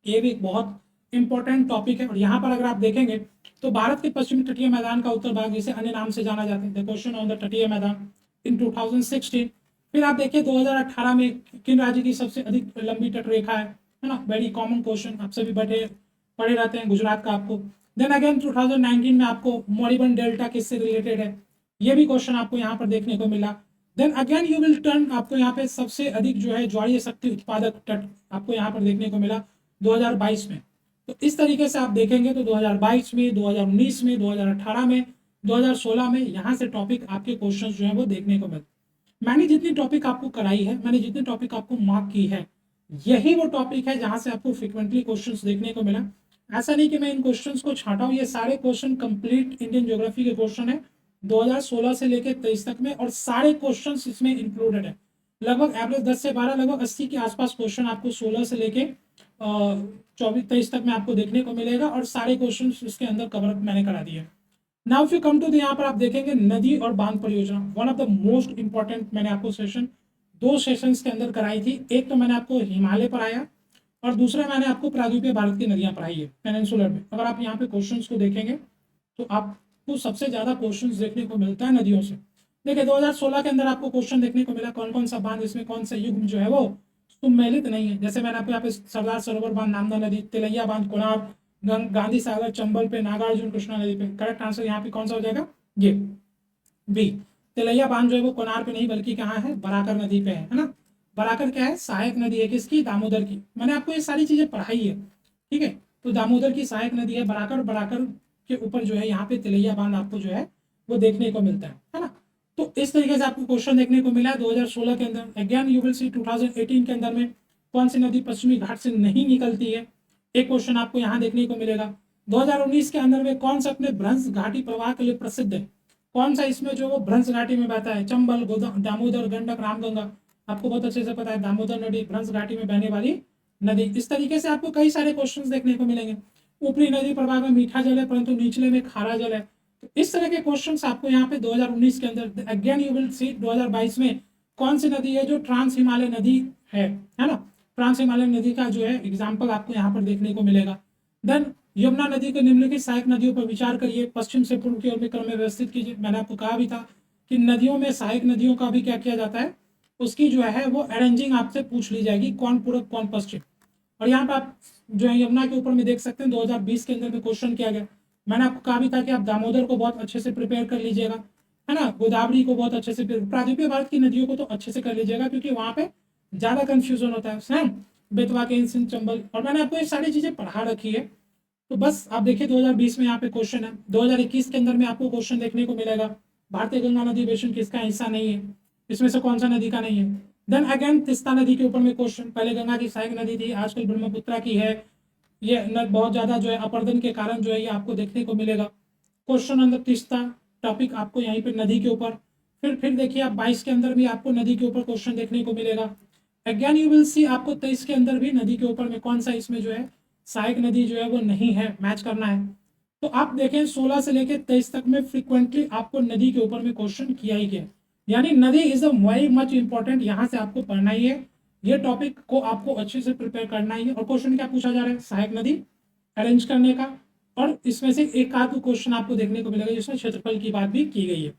ये भी एक बहुत इंपॉर्टेंट टॉपिक है। और यहाँ पर अगर आप देखेंगे तो भारत के पश्चिमी तटीय मैदान का उत्तर भाग, जिसे अन्य नाम से जाना जाता है, द क्वेश्चन ऑन द तटीय मैदान इन 2016। फिर आप देखिए 2018 में किन राज्य की सबसे अधिक लंबी तटरेखा है ना, वेरी कॉमन क्वेश्चन, आप सभी पढ़े रहते हैं, गुजरात का आपको। देन अगेन 2019 में आपको मॉरिबन डेल्टा किससे रिलेटेड है, ये भी क्वेश्चन आपको यहाँ पर देखने को मिला। Then again you will turn, आपको यहाँ पे सबसे अधिक जो है ज्वारीय शक्ति उत्पादक तट आपको यहाँ पर देखने को मिला 2022 में। तो इस तरीके से आप देखेंगे तो 2022 में, 2019 में, 2018 में, 2016 में यहाँ से टॉपिक आपके क्वेश्चन जो है वो देखने को मिलते। मैंने जितनी टॉपिक आपको कराई है, मैंने जितनी टॉपिक आपको मार्क की है, यही वो टॉपिक है जहां से आपको फ्रिक्वेंटली क्वेश्चंस देखने को मिला। ऐसा नहीं कि मैं इन क्वेश्चंस को छाटा हूं, ये सारे क्वेश्चन कंप्लीट इंडियन ज्योग्राफी के क्वेश्चन है 2016 से लेकर 23 तक में, और सारे क्वेश्चंस इसमें इंक्लूडेड है। लगभग एवरेज 10 से 12, लगभग 80 के आसपास क्वेश्चन आपको 16 से लेके 24-23 तक में आपको देखने को मिलेगा, और सारे क्वेश्चन इसके अंदर कवर मैंने करा दिए। Now if you come to the, यहाँ पर आप देखेंगे नदी और बांध परियोजना, one of the most important मैंने आपको सेशन 2 सेशंस के अंदर कराई थी। एक तो मैंने आपको हिमालय पढ़ाया और दूसरा मैंने आपको प्रायद्वीपीय भारत की नदियां पढ़ाई है पेनिनसुलर में। अगर आप यहाँ पे क्वेश्चंस को देखेंगे तो आपको सबसे ज्यादा क्वेश्चंस देखने को मिलता है नदियों से। देखिए 2016 के अंदर आपको क्वेश्चन देखने को मिला कौन कौन सा बांध, इसमें कौन सा युग्म जो है वो सुमेलित नहीं है। जैसे मैंने आपको यहाँ पे सरदार सरोवर बांध, नामदा नदी, तिलैया बांध कोणार्क, गांधी सागर चंबल पे, नागार्जुन कृष्णा नदी पे। करेक्ट आंसर यहाँ पे कौन सा हो जाएगा, ये बी। तिलैया बांध जो है वो कोणार्क पे नहीं बल्कि कहाँ है, बराकर नदी पे है ना। बराकर क्या है, सहायक नदी है किसकी, दामोदर की। मैंने आपको ये सारी चीजें पढ़ाई है, ठीक है। तो दामोदर की सहायक नदी है बराकर, बराकर के ऊपर जो है यहाँ पे तिलैया बांध आपको जो है वो देखने को मिलता है ना। तो इस तरीके से आपको क्वेश्चन देखने को मिला है 2016 के अंदर। अगेन यू विल सी 2018 के अंदर में कौन सी नदी पश्चिमी घाट से नहीं निकलती है, एक क्वेश्चन आपको यहाँ देखने को मिलेगा। 2019 के अंदर में कौन सा अपने भ्रंश घाटी प्रवाह के लिए प्रसिद्ध है, कौन सा इसमें जो वो भ्रंश घाटी में बहता है, चंबल, दामोदर, गंडक, रामगंगा। आपको बहुत अच्छे से पता है दामोदर नदी भ्रंश घाटी में बहने वाली नदी। इस तरीके से आपको कई सारे क्वेश्चंस देखने को मिलेंगे। ऊपरी नदी प्रवाह में मीठा जल है परंतु निचले में खारा जल है। तो इस तरह के क्वेश्चंस आपको यहाँ पे 2019 के अंदर। अगेन यू विल सी 2022 में कौन सी नदी है जो ट्रांस हिमालय नदी है ना। ट्रांस हिमालय नदी का जो है एग्जाम्पल आपको यहाँ पर देखने को मिलेगा। देन यमुना नदी के निम्नलिखित सहायक नदियों पर विचार करिए, पश्चिम से पूर्व की ओर में क्रम में व्यवस्थित कीजिए। मैंने आपको कहा भी था कि नदियों में सहायक नदियों का भी क्या किया जाता है, उसकी जो है वो अरेंजिंग आपसे पूछ ली जाएगी, कौन पूर्व कौन पश्चिम। और यहाँ पे आप जो है यमुना के ऊपर में देख सकते हैं 2020 के अंदर में क्वेश्चन किया गया। मैंने आपको कहा भी था कि आप दामोदर को बहुत अच्छे से प्रिपेयर कर लीजिएगा, है ना। गोदावरी को बहुत अच्छे से, प्रायद्वीपीय भारत की नदियों को तो अच्छे से कर लीजिएगा क्योंकि वहां पे ज्यादा कंफ्यूजन होता है। बेतवा के सिंध, चंबल, और मैंने आपको ये सारी चीजें पढ़ा रखी है। तो बस आप देखिए 2020 में यहाँ पे क्वेश्चन है। 2021 के अंदर में आपको क्वेश्चन देखने को मिलेगा, भारतीय गंगा नदी बेसिन किसका हिस्सा नहीं है, इसमें से कौन सा नदी का नहीं है। देन अगेन तिस्ता नदी के ऊपर में क्वेश्चन, पहले गंगा की सहायक नदी थी, आजकल ब्रह्मपुत्रा की है। ये बहुत ज्यादा जो है अपर्दन के कारण जो है ये आपको देखने को मिलेगा। क्वेश्चन अंदर तिस्ता टॉपिक आपको यहीं पे नदी के ऊपर। फिर देखिए आप 22 के अंदर भी आपको नदी के ऊपर क्वेश्चन देखने को मिलेगा। अगेन यू विल सी आपको 23 के अंदर भी नदी के ऊपर में कौन सा इसमें जो है सहायक नदी जो है वो नहीं है, मैच करना है। तो आप देखें 16 से लेकर 23 तक में फ्रीक्वेंटली आपको नदी के ऊपर में क्वेश्चन किया ही गया। यानी नदी is a very much important, यहाँ से आपको पढ़ना ही है, ये टॉपिक को आपको अच्छे से प्रिपेयर करना ही है। और क्वेश्चन क्या पूछा जा रहा है, सहायक नदी अरेंज करने का। और इसमें से एक आध क्वेश्चन आपको देखने को मिलेगा जिसमें क्षेत्रफल की बात भी की गई है,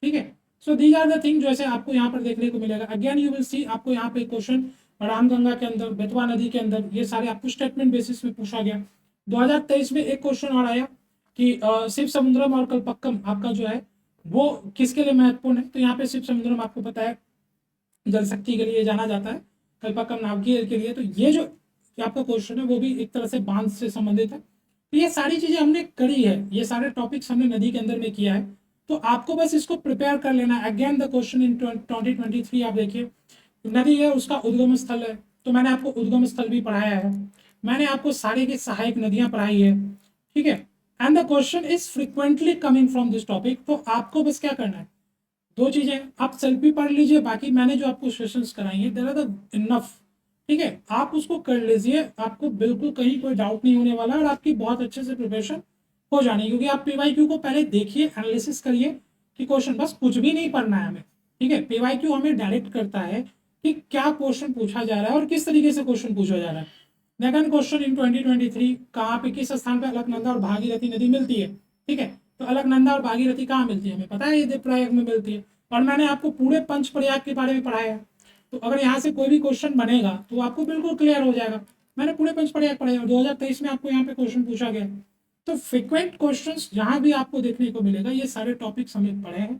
ठीक है। So these are the thing जो ऐसे आपको यहाँ पर देखने को मिलेगा। अगेन यू विल सी आपको यहाँ पे क्वेश्चन रामगंगा के अंदर, बेतवा नदी के अंदर, ये सारे आपको स्टेटमेंट बेसिस में पूछा गया। 2023 में एक क्वेश्चन और आया कि शिव समुद्रम और कल्पक्कम आपका जो है वो किसके लिए महत्वपूर्ण है। तो यहाँ पे शिव समुद्रम आपको पता है जल शक्ति के लिए जाना जाता है, कल्पक्कम नाविकीय के लिए। तो ये जो आपका क्वेश्चन है वो भी एक तरह से बांध से संबंधित है। तो ये सारी चीजें हमने करी है, ये सारे टॉपिक्स हमने नदी के अंदर में किया है। तो आपको बस इसको प्रिपेयर कर लेना है। अगेन द क्वेश्चन इन 2023 आप देखिए, नदी है उसका उद्गम स्थल है, तो मैंने आपको उद्गम स्थल भी पढ़ाया है। मैंने आपको सारे की सहायक नदियां पढ़ाई है, ठीक है। And the question is frequently coming from this topic. तो आपको बस क्या करना है, दो चीजें, आप सेल्फ भी पढ़ लीजिए, बाकी मैंने जो आपको सेशंस कराई है देयर आर द इनफ, ठीक है। आप उसको कर लीजिए, आपको बिल्कुल कहीं कोई डाउट नहीं होने वाला और आपकी बहुत अच्छे से प्रिपरेशन हो जानी, क्योंकि आप पीवाईक्यू को पहले देखिए, एनालिसिस करिए कि क्वेश्चन, बस कुछ भी नहीं पढ़ना है हमें, ठीक है। पीवाईक्यू हमें डायरेक्ट करता है कि क्या क्वेश्चन पूछा जा रहा है और किस तरीके से क्वेश्चन पूछा जा रहा है। सेकंड क्वेश्चन इन 2023 कहाँ पे किस स्थान पे अलकनंदा और भागीरथी नदी मिलती है, ठीक है। तो अलकनंदा और भागीरथी कहाँ मिलती है हमें पता है, ये प्रयाग में मिलती है। और मैंने आपको पूरे पंच प्रयाग के बारे में पढ़ाया है, तो अगर यहाँ से कोई भी क्वेश्चन बनेगा तो आपको बिल्कुल क्लियर हो जाएगा। मैंने पूरे पंच प्रयाग पढ़ाया और 2023 में आपको यहाँ पे क्वेश्चन पूछा गया। तो फ्रिक्वेंट क्वेश्चंस जहाँ भी आपको देखने को मिलेगा, ये सारे टॉपिक्स हमने पढ़े हैं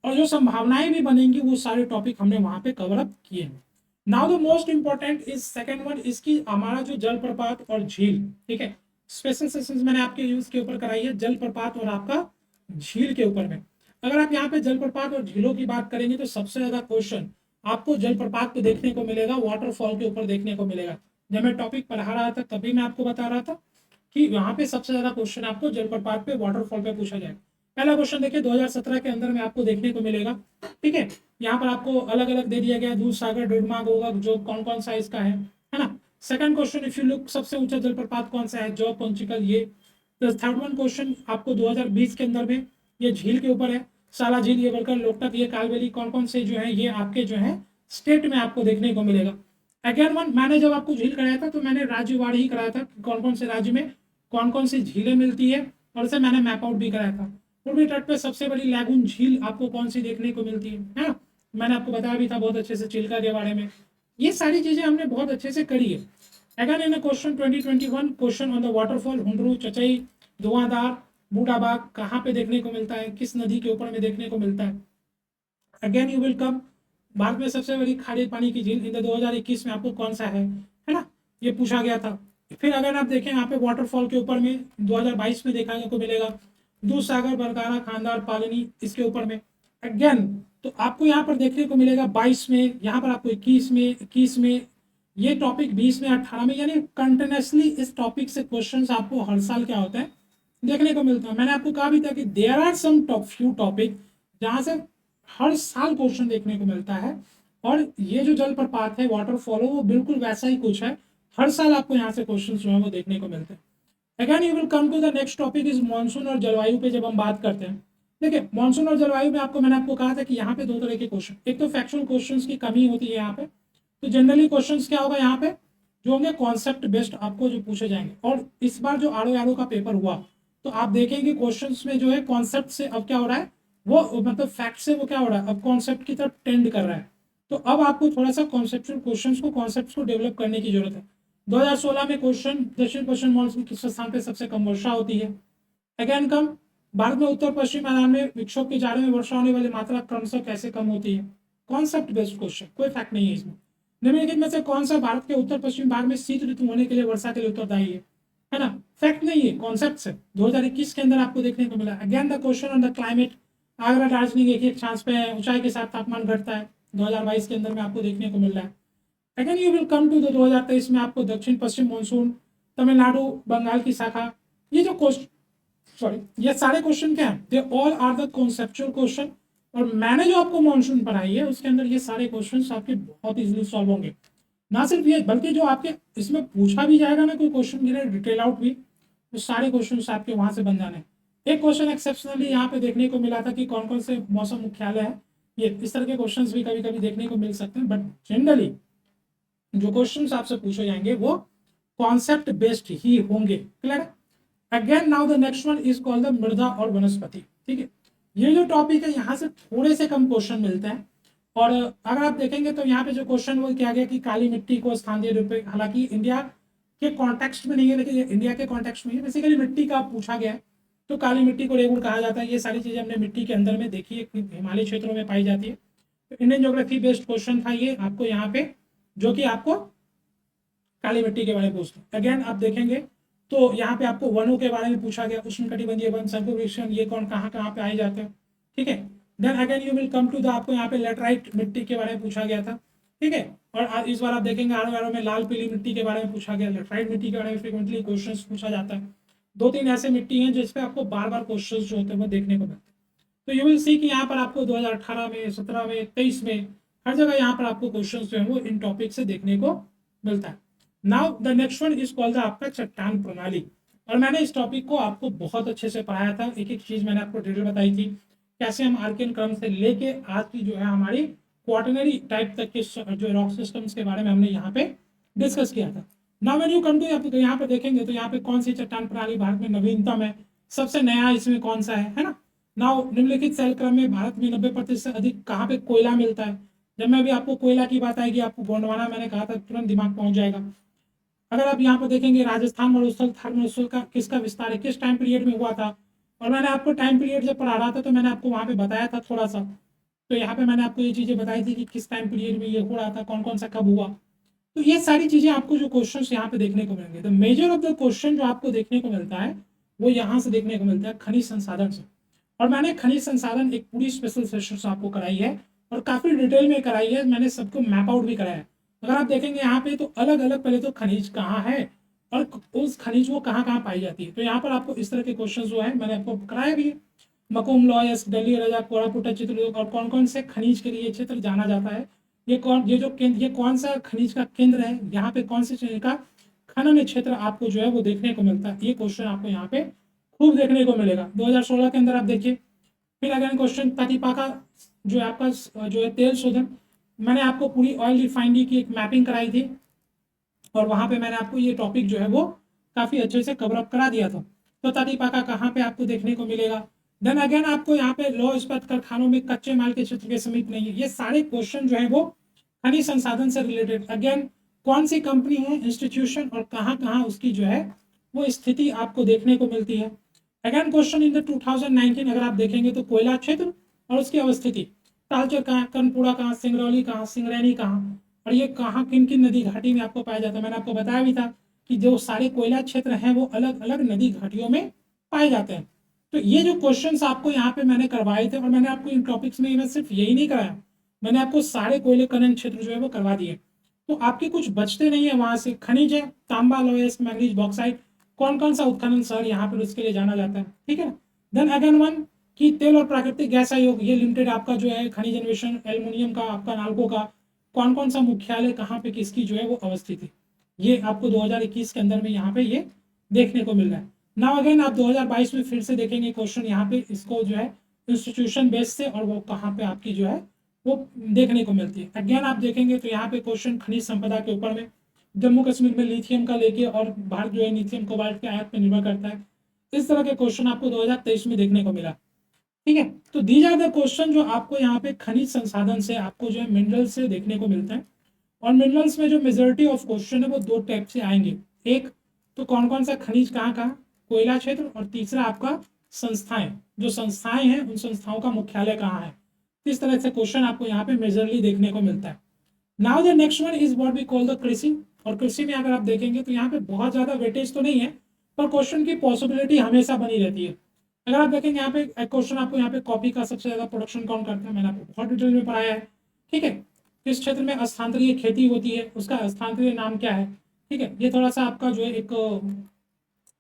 और जो संभावनाएं भी बनेंगी वो सारे टॉपिक हमने वहां पे कवर अप किए हैं। Now the most important is second one, इसकी हमारा जो जलप्रपात और झील, ठीक है। स्पेशल सेशंस मैंने आपके यूज के ऊपर कराई है, जलप्रपात और आपका झील के ऊपर में। अगर आप यहाँ पे जलप्रपात और झीलों की बात करेंगे तो सबसे ज्यादा क्वेश्चन आपको जलप्रपात पे देखने को मिलेगा, वाटरफॉल के ऊपर देखने को मिलेगा। जब मैं टॉपिक पढ़ा रहा था तभी मैं आपको बता रहा था कि यहाँ पे सबसे ज्यादा क्वेश्चन आपको जलप्रपात पे, वाटरफॉल पे पूछा जाएगा। पहला क्वेश्चन देखिए 2017 के अंदर में आपको देखने को मिलेगा, ठीक है। यहाँ पर आपको अलग अलग दे दिया गया, दूध सागर, डुडमा, गोगा, जो कौन कौन सा इसका है ना। Second question, if you look, सबसे ऊंचा जलप्रपात कौन सा है, जॉग पंचिकल, ये। थर्ड वन क्वेश्चन आपको 2020 के अंदर में ये झील के ऊपर है, साला झील, ये बलकर, लोकटक, ये कालबेली, कौन कौन से जो है ये आपके जो है स्टेट में आपको देखने को मिलेगा। अगेन वन, मैंने जब आपको झील कराया था तो मैंने राज्यवार ही कराया था, कौन कौन से राज्य में कौन कौन सी झीलें मिलती है, और इसे मैंने मैप आउट भी कराया था। पूर्वी तट पे सबसे बड़ी लैगून झील आपको कौन सी देखने को मिलती है ना, मैंने आपको बताया भी था बहुत अच्छे से चिल्का के बारे में। ये सारी चीजें हमने बहुत अच्छे से करी है। Again in question 2021 question on the waterfall Hundru, Chachai, धुआंधार, बूढ़ाबाग कहाँ पे देखने को मिलता है, किस नदी के ऊपर में देखने को मिलता है। अगेन यू विल कम, भारत में सबसे बड़ी खारे पानी की झील इन 2021 में आपको कौन सा है ना, ये पूछा गया था। फिर अगर आप देखें यहाँ पे वाटरफॉल के ऊपर में 2022 में देखने को मिलेगा दूध सागर, बरकाना, खानदार, पालनी, इसके ऊपर में। अगेन तो आपको यहाँ पर देखने को मिलेगा 22 में, यहाँ पर आपको 21 में, ये टॉपिक 20 में, 18 में, यानी कंटिन्यूसली इस टॉपिक से क्वेश्चंस आपको हर साल क्या होता है देखने को मिलता है। मैंने आपको कहा भी था कि there are some few topic जहाँ से हर साल क्वेश्चन देखने को मिलता है, और ये जो जल प्रपात है वाटरफॉल वो बिल्कुल वैसा ही कुछ है, हर साल आपको यहाँ से क्वेश्चन जो है वो देखने को मिलते हैं। Again you will come to the next topic is monsoon और जलवायु पे जब हम बात करते हैं। देखिए मानसून और जलवायु में मैंने आपको कहा था कि यहाँ पे दो तरह के क्वेश्चन, एक तो फैक्चुअल क्वेश्चंस की कमी होती है यहाँ पे, तो जनरली क्वेश्चंस क्या होगा यहाँ पे जो होंगे कॉन्सेप्ट बेस्ड आपको जो पूछे जाएंगे। और इस बार जो आर का पेपर हुआ तो आप देखेंगे क्वेश्चंस में जो है कॉन्सेप्ट से अब क्या हो रहा है, वो मतलब फैक्ट से वो क्या हो रहा है अब कॉन्सेप्ट की तरफ टेंड कर रहा है। तो अब आपको थोड़ा सा कॉन्सेप्चुअल क्वेश्चंस को कॉन्सेप्ट्स को डेवलप करने की जरूरत है। 2016 में क्वेश्चन दक्षिण पश्चिम मॉनसून किस स्थान पे सबसे कम वर्षा होती है। अगेन कम, भारत में उत्तर पश्चिम मैदान में विक्षोभ की जाड़े में वर्षा होने वाली मात्रा क्रमशः कैसे कम होती है। कॉन्सेप्ट बेस्ड क्वेश्चन, कोई फैक्ट नहीं है इसमें। निम्नलिखित में से कौन सा भारत के उत्तर पश्चिम भाग में शीत ऋतु होने के लिए वर्षा के लिए उत्तरदायी है ना, फैक्ट नहीं है, कॉन्सेप्ट है। 2021 के अंदर आपको देखने को मिला। Again the question on the climate, Agra Darjeeling एक एक चांस पे है, ऊंचाई के साथ तापमान घटता है, 2022 के अंदर में आपको देखने को मिल रहा है। Again you will come to the 2023 में आपको दक्षिण पश्चिम मानसून, तमिलनाडु, बंगाल की शाखा, ये जो क्वेश्चन ये सारे क्वेश्चन क्या है, they all are the conceptual question. और मैंने जो आपको मानसून पढ़ाई है उसके अंदर ये सारे क्वेश्चन आपके बहुत इजीली सॉल्व होंगे। ना सिर्फ ये बल्कि जो आपके इसमें पूछा भी जाएगा ना कोई क्वेश्चन गिरे डिटेल आउट भी, तो सारे क्वेश्चन आपके वहां से बन जाने। एक क्वेश्चन एक्सेप्शनली यहाँ पे देखने को मिला था कि कौन कौन से मौसम मुख्यालय है, ये इस तरह के क्वेश्चन भी कभी कभी देखने को मिल सकते हैं। बट जनरली जो क्वेश्चन आपसे पूछे जाएंगे वो कॉन्सेप्ट बेस्ड ही होंगे। Clear. Again now the next one is called the मृदा और वनस्पति। ठीक है, ये जो टॉपिक है यहाँ से थोड़े से कम क्वेश्चन मिलते हैं। और अगर आप देखेंगे तो यहाँ पे जो क्वेश्चन वो क्या गया कि काली मिट्टी को स्थानीय रूप में, हालांकि इंडिया के कॉन्टेक्स्ट में नहीं है लेकिन इंडिया के कॉन्टेक्स्ट में है, बेसिकली मिट्टी का पूछा गया है। तो काली मिट्टी को रेगुड़ कहा जाता है, ये सारी चीजें हमने मिट्टी के अंदर में देखी है, हिमालय क्षेत्रों में पाई जाती है। तो इंडियन ज्योग्राफी बेस्ड क्वेश्चन था ये आपको यहाँ पे, जो कि आपको काली मिट्टी के बारे में पूछते हैं। अगेन आप देखेंगे तो यहाँ पे आपको वनों के बारे में पूछा गया, उष्णकटिबंधीय वन, शंकु वृक्ष, ये कौन कहाँ कहाँ पे आए जाते हैं। ठीक है, then again you will come to the आपको यहाँ पे लेटराइट मिट्टी के बारे में पूछा गया था। ठीक है, और इस बार आप देखेंगे आर में लाल पीली मिट्टी के बारे में पूछा गया, लेटराइट मिट्टी के बारे में फ्रिक्वेंटली क्वेश्चन पूछा जाता है। दो तीन ऐसे मिट्टी हैं जिसपे आपको बार बार क्वेश्चन जो होते हैं वो देखने को मिलते हैं। तो यू विल सी कि यहाँ पर आपको 2018 में, 17 में, 23 में हर जगह यहाँ पर आपको क्वेश्चन जो है वो इन टॉपिक से देखने को मिलता है। Now the next one is called the आपका चट्टान प्रणाली। और मैंने इस टॉपिक को आपको बहुत अच्छे से पढ़ाया था, एक एक चीज मैंने आपको डिटेल बताई थी, कैसे हम आर्कियन क्रम से लेके आज की जो है हमारी क्वार्टनरी टाइप तक के जो रॉक सिस्टम्स के बारे में हमने यहाँ पे डिस्कस किया था। Now when you come to यहाँ पे देखेंगे तो यहाँ पे कौन सी चट्टान प्रणाली भारत में नवीनतम है, सबसे नया इसमें कौन सा है ना। नाउ निम्नलिखित शैल क्रम में भारत में 90% से अधिक कहाँ पे कोयला मिलता है। जब मैं अभी आपको कोयला की बात आएगी, आपको गोंडवाना मैंने कहा था तुरंत दिमाग पहुंच जाएगा। अगर आप यहाँ पर देखेंगे राजस्थान मरुस्थल, थार मरुस्थल का किसका विस्तार है, किस टाइम पीरियड में हुआ था, और मैंने आपको टाइम पीरियड जब पढ़ा रहा था तो मैंने आपको वहाँ पे बताया था थोड़ा सा। तो यहाँ पे मैंने आपको ये चीजें बताई थी कि किस टाइम पीरियड में ये हो रहा था, कौन कौन सा कब हुआ। तो ये सारी चीजें आपको जो क्वेश्चन यहाँ पे देखने को मिलेंगे, तो मेजर ऑफ द क्वेश्चन जो आपको देखने को मिलता है वो यहाँ से देखने को मिलता है खनिज संसाधन से। और मैंने खनिज संसाधन एक पूरी स्पेशल सेशन आपको कराई है और काफी डिटेल में कराई है, मैंने सबको मैप आउट भी कराया है। अगर आप देखेंगे यहाँ पे तो अलग अलग पहले तो खनिज कहाँ है और उस खनिज वो कहाँ कहाँ पाई जाती है। तो यहाँ पर आपको इस तरह के क्वेश्चन जो है मैंने आपको कराया भी है। मकुम, लॉयस, दिल्ली, रजा, कोरापुट, चित्रदुर्ग और कौन कौन से खनिज के लिए ये क्षेत्र जाना जाता है, ये कौन सा खनिज का केंद्र है, यहाँ पे कौन से चीज का खनन क्षेत्र आपको जो है वो देखने को मिलता है। ये क्वेश्चन आपको यहाँ पे खूब देखने को मिलेगा 2016 के अंदर आप देखिए। फिर अगेन क्वेश्चन तातीपाका जो है आपका जो है तेल शोधन, मैंने आपको पूरी ऑयल रिफाइनरी की एक मैपिंग कराई थी और वहां पे मैंने आपको ये टॉपिक जो है वो काफी अच्छे से कवर अप करा दिया था। तो तटीपाका कहाँ पे आपको देखने को मिलेगा। देन अगेन आपको यहाँ पे लौह इस्पात कारखानों में कच्चे माल के क्षेत्र के समीप नहीं है। ये सारे क्वेश्चन जो है वो खनिज संसाधन से रिलेटेड, अगेन कौन सी कंपनी है, इंस्टीट्यूशन और कहाँ कहाँ उसकी जो है वो स्थिति आपको देखने को मिलती है। अगेन क्वेश्चन इन द 2019 अगर आप देखेंगे तो कोयला क्षेत्र और उसकी अवस्थिति, तालचर कहाँ, कर्णपुरा कहाँ, सिंगरौली कहाँ, सिंगरैनी कहाँ, और ये कहाँ किन किन नदी घाटी में आपको पाया जाता है। मैंने आपको बताया भी था कि जो सारे कोयला क्षेत्र हैं वो अलग अलग नदी घाटियों में पाए जाते हैं। तो ये जो क्वेश्चंस आपको यहाँ पे मैंने करवाए थे, और मैंने आपको इन टॉपिक्स में सिर्फ यही नहीं कराया, मैंने आपको सारे कोयले खनन क्षेत्र जो है वो करवा दिए। तो आपके कुछ बचते नहीं है वहां से। खनिज है, तांबा, लोहा, मैग्नीज, बॉक्साइट, कौन कौन सा उत्खनन शहर यहाँ पर उसके लिए जाना जाता है, ठीक है। देन अगेन वन कि तेल और प्राकृतिक गैस आयोग ये लिमिटेड आपका जो है खनिज अन्वेषण एल्युमिनियम का, आपका नाल्को का कौन कौन सा मुख्यालय कहाँ पे किसकी जो है वो अवस्थित है, ये आपको 2021 के अंदर में यहाँ पे ये देखने को मिल रहा है। नाउ अगेन आप 2022 में फिर से देखेंगे क्वेश्चन यहाँ पे इसको जो है इंस्टीट्यूशन बेस से, और वो कहाँ पे आपकी जो है वो देखने को मिलती है। अगेन आप देखेंगे तो यहाँ पे क्वेश्चन खनिज संपदा के ऊपर में, जम्मू कश्मीर में लिथियम का लेके, और भारत जो है लिथियम कोबाल्ट के आयात पे निर्भर करता है। इस तरह के क्वेश्चन आपको 2023 में देखने को मिला, ठीक है। तो दीज आर द क्वेश्चन जो आपको यहाँ पे खनिज संसाधन से, आपको जो है मिनरल से देखने को मिलते हैं। और मिनरल्स में जो मेजोरिटी ऑफ क्वेश्चन है वो दो टाइप से आएंगे। एक तो कौन कौन सा खनिज कहाँ कहाँ, कोयला क्षेत्र, और तीसरा आपका संस्थाएं, जो संस्थाएं हैं उन संस्थाओं का मुख्यालय कहाँ है। इस तरह से क्वेश्चन आपको यहाँ पे मेजरली देखने को मिलता है। Now the next one is what we call the कृषि। और कृषि में अगर आप देखेंगे तो यहाँ पे बहुत ज्यादा वेटेज तो नहीं है, पर क्वेश्चन की पॉसिबिलिटी हमेशा बनी रहती है। अगर आप देखेंगे यहाँ पे क्वेश्चन आपको यहाँ पे कॉफी का सबसे ज्यादा प्रोडक्शन कौन करता है, मैंने आपको बहुत डिटेल में पढ़ाया है, ठीक है। किस क्षेत्र में स्थानांतरीय खेती होती है, उसका स्थानांतरीय नाम क्या है, ठीक है। ये थोड़ा सा आपका जो है एक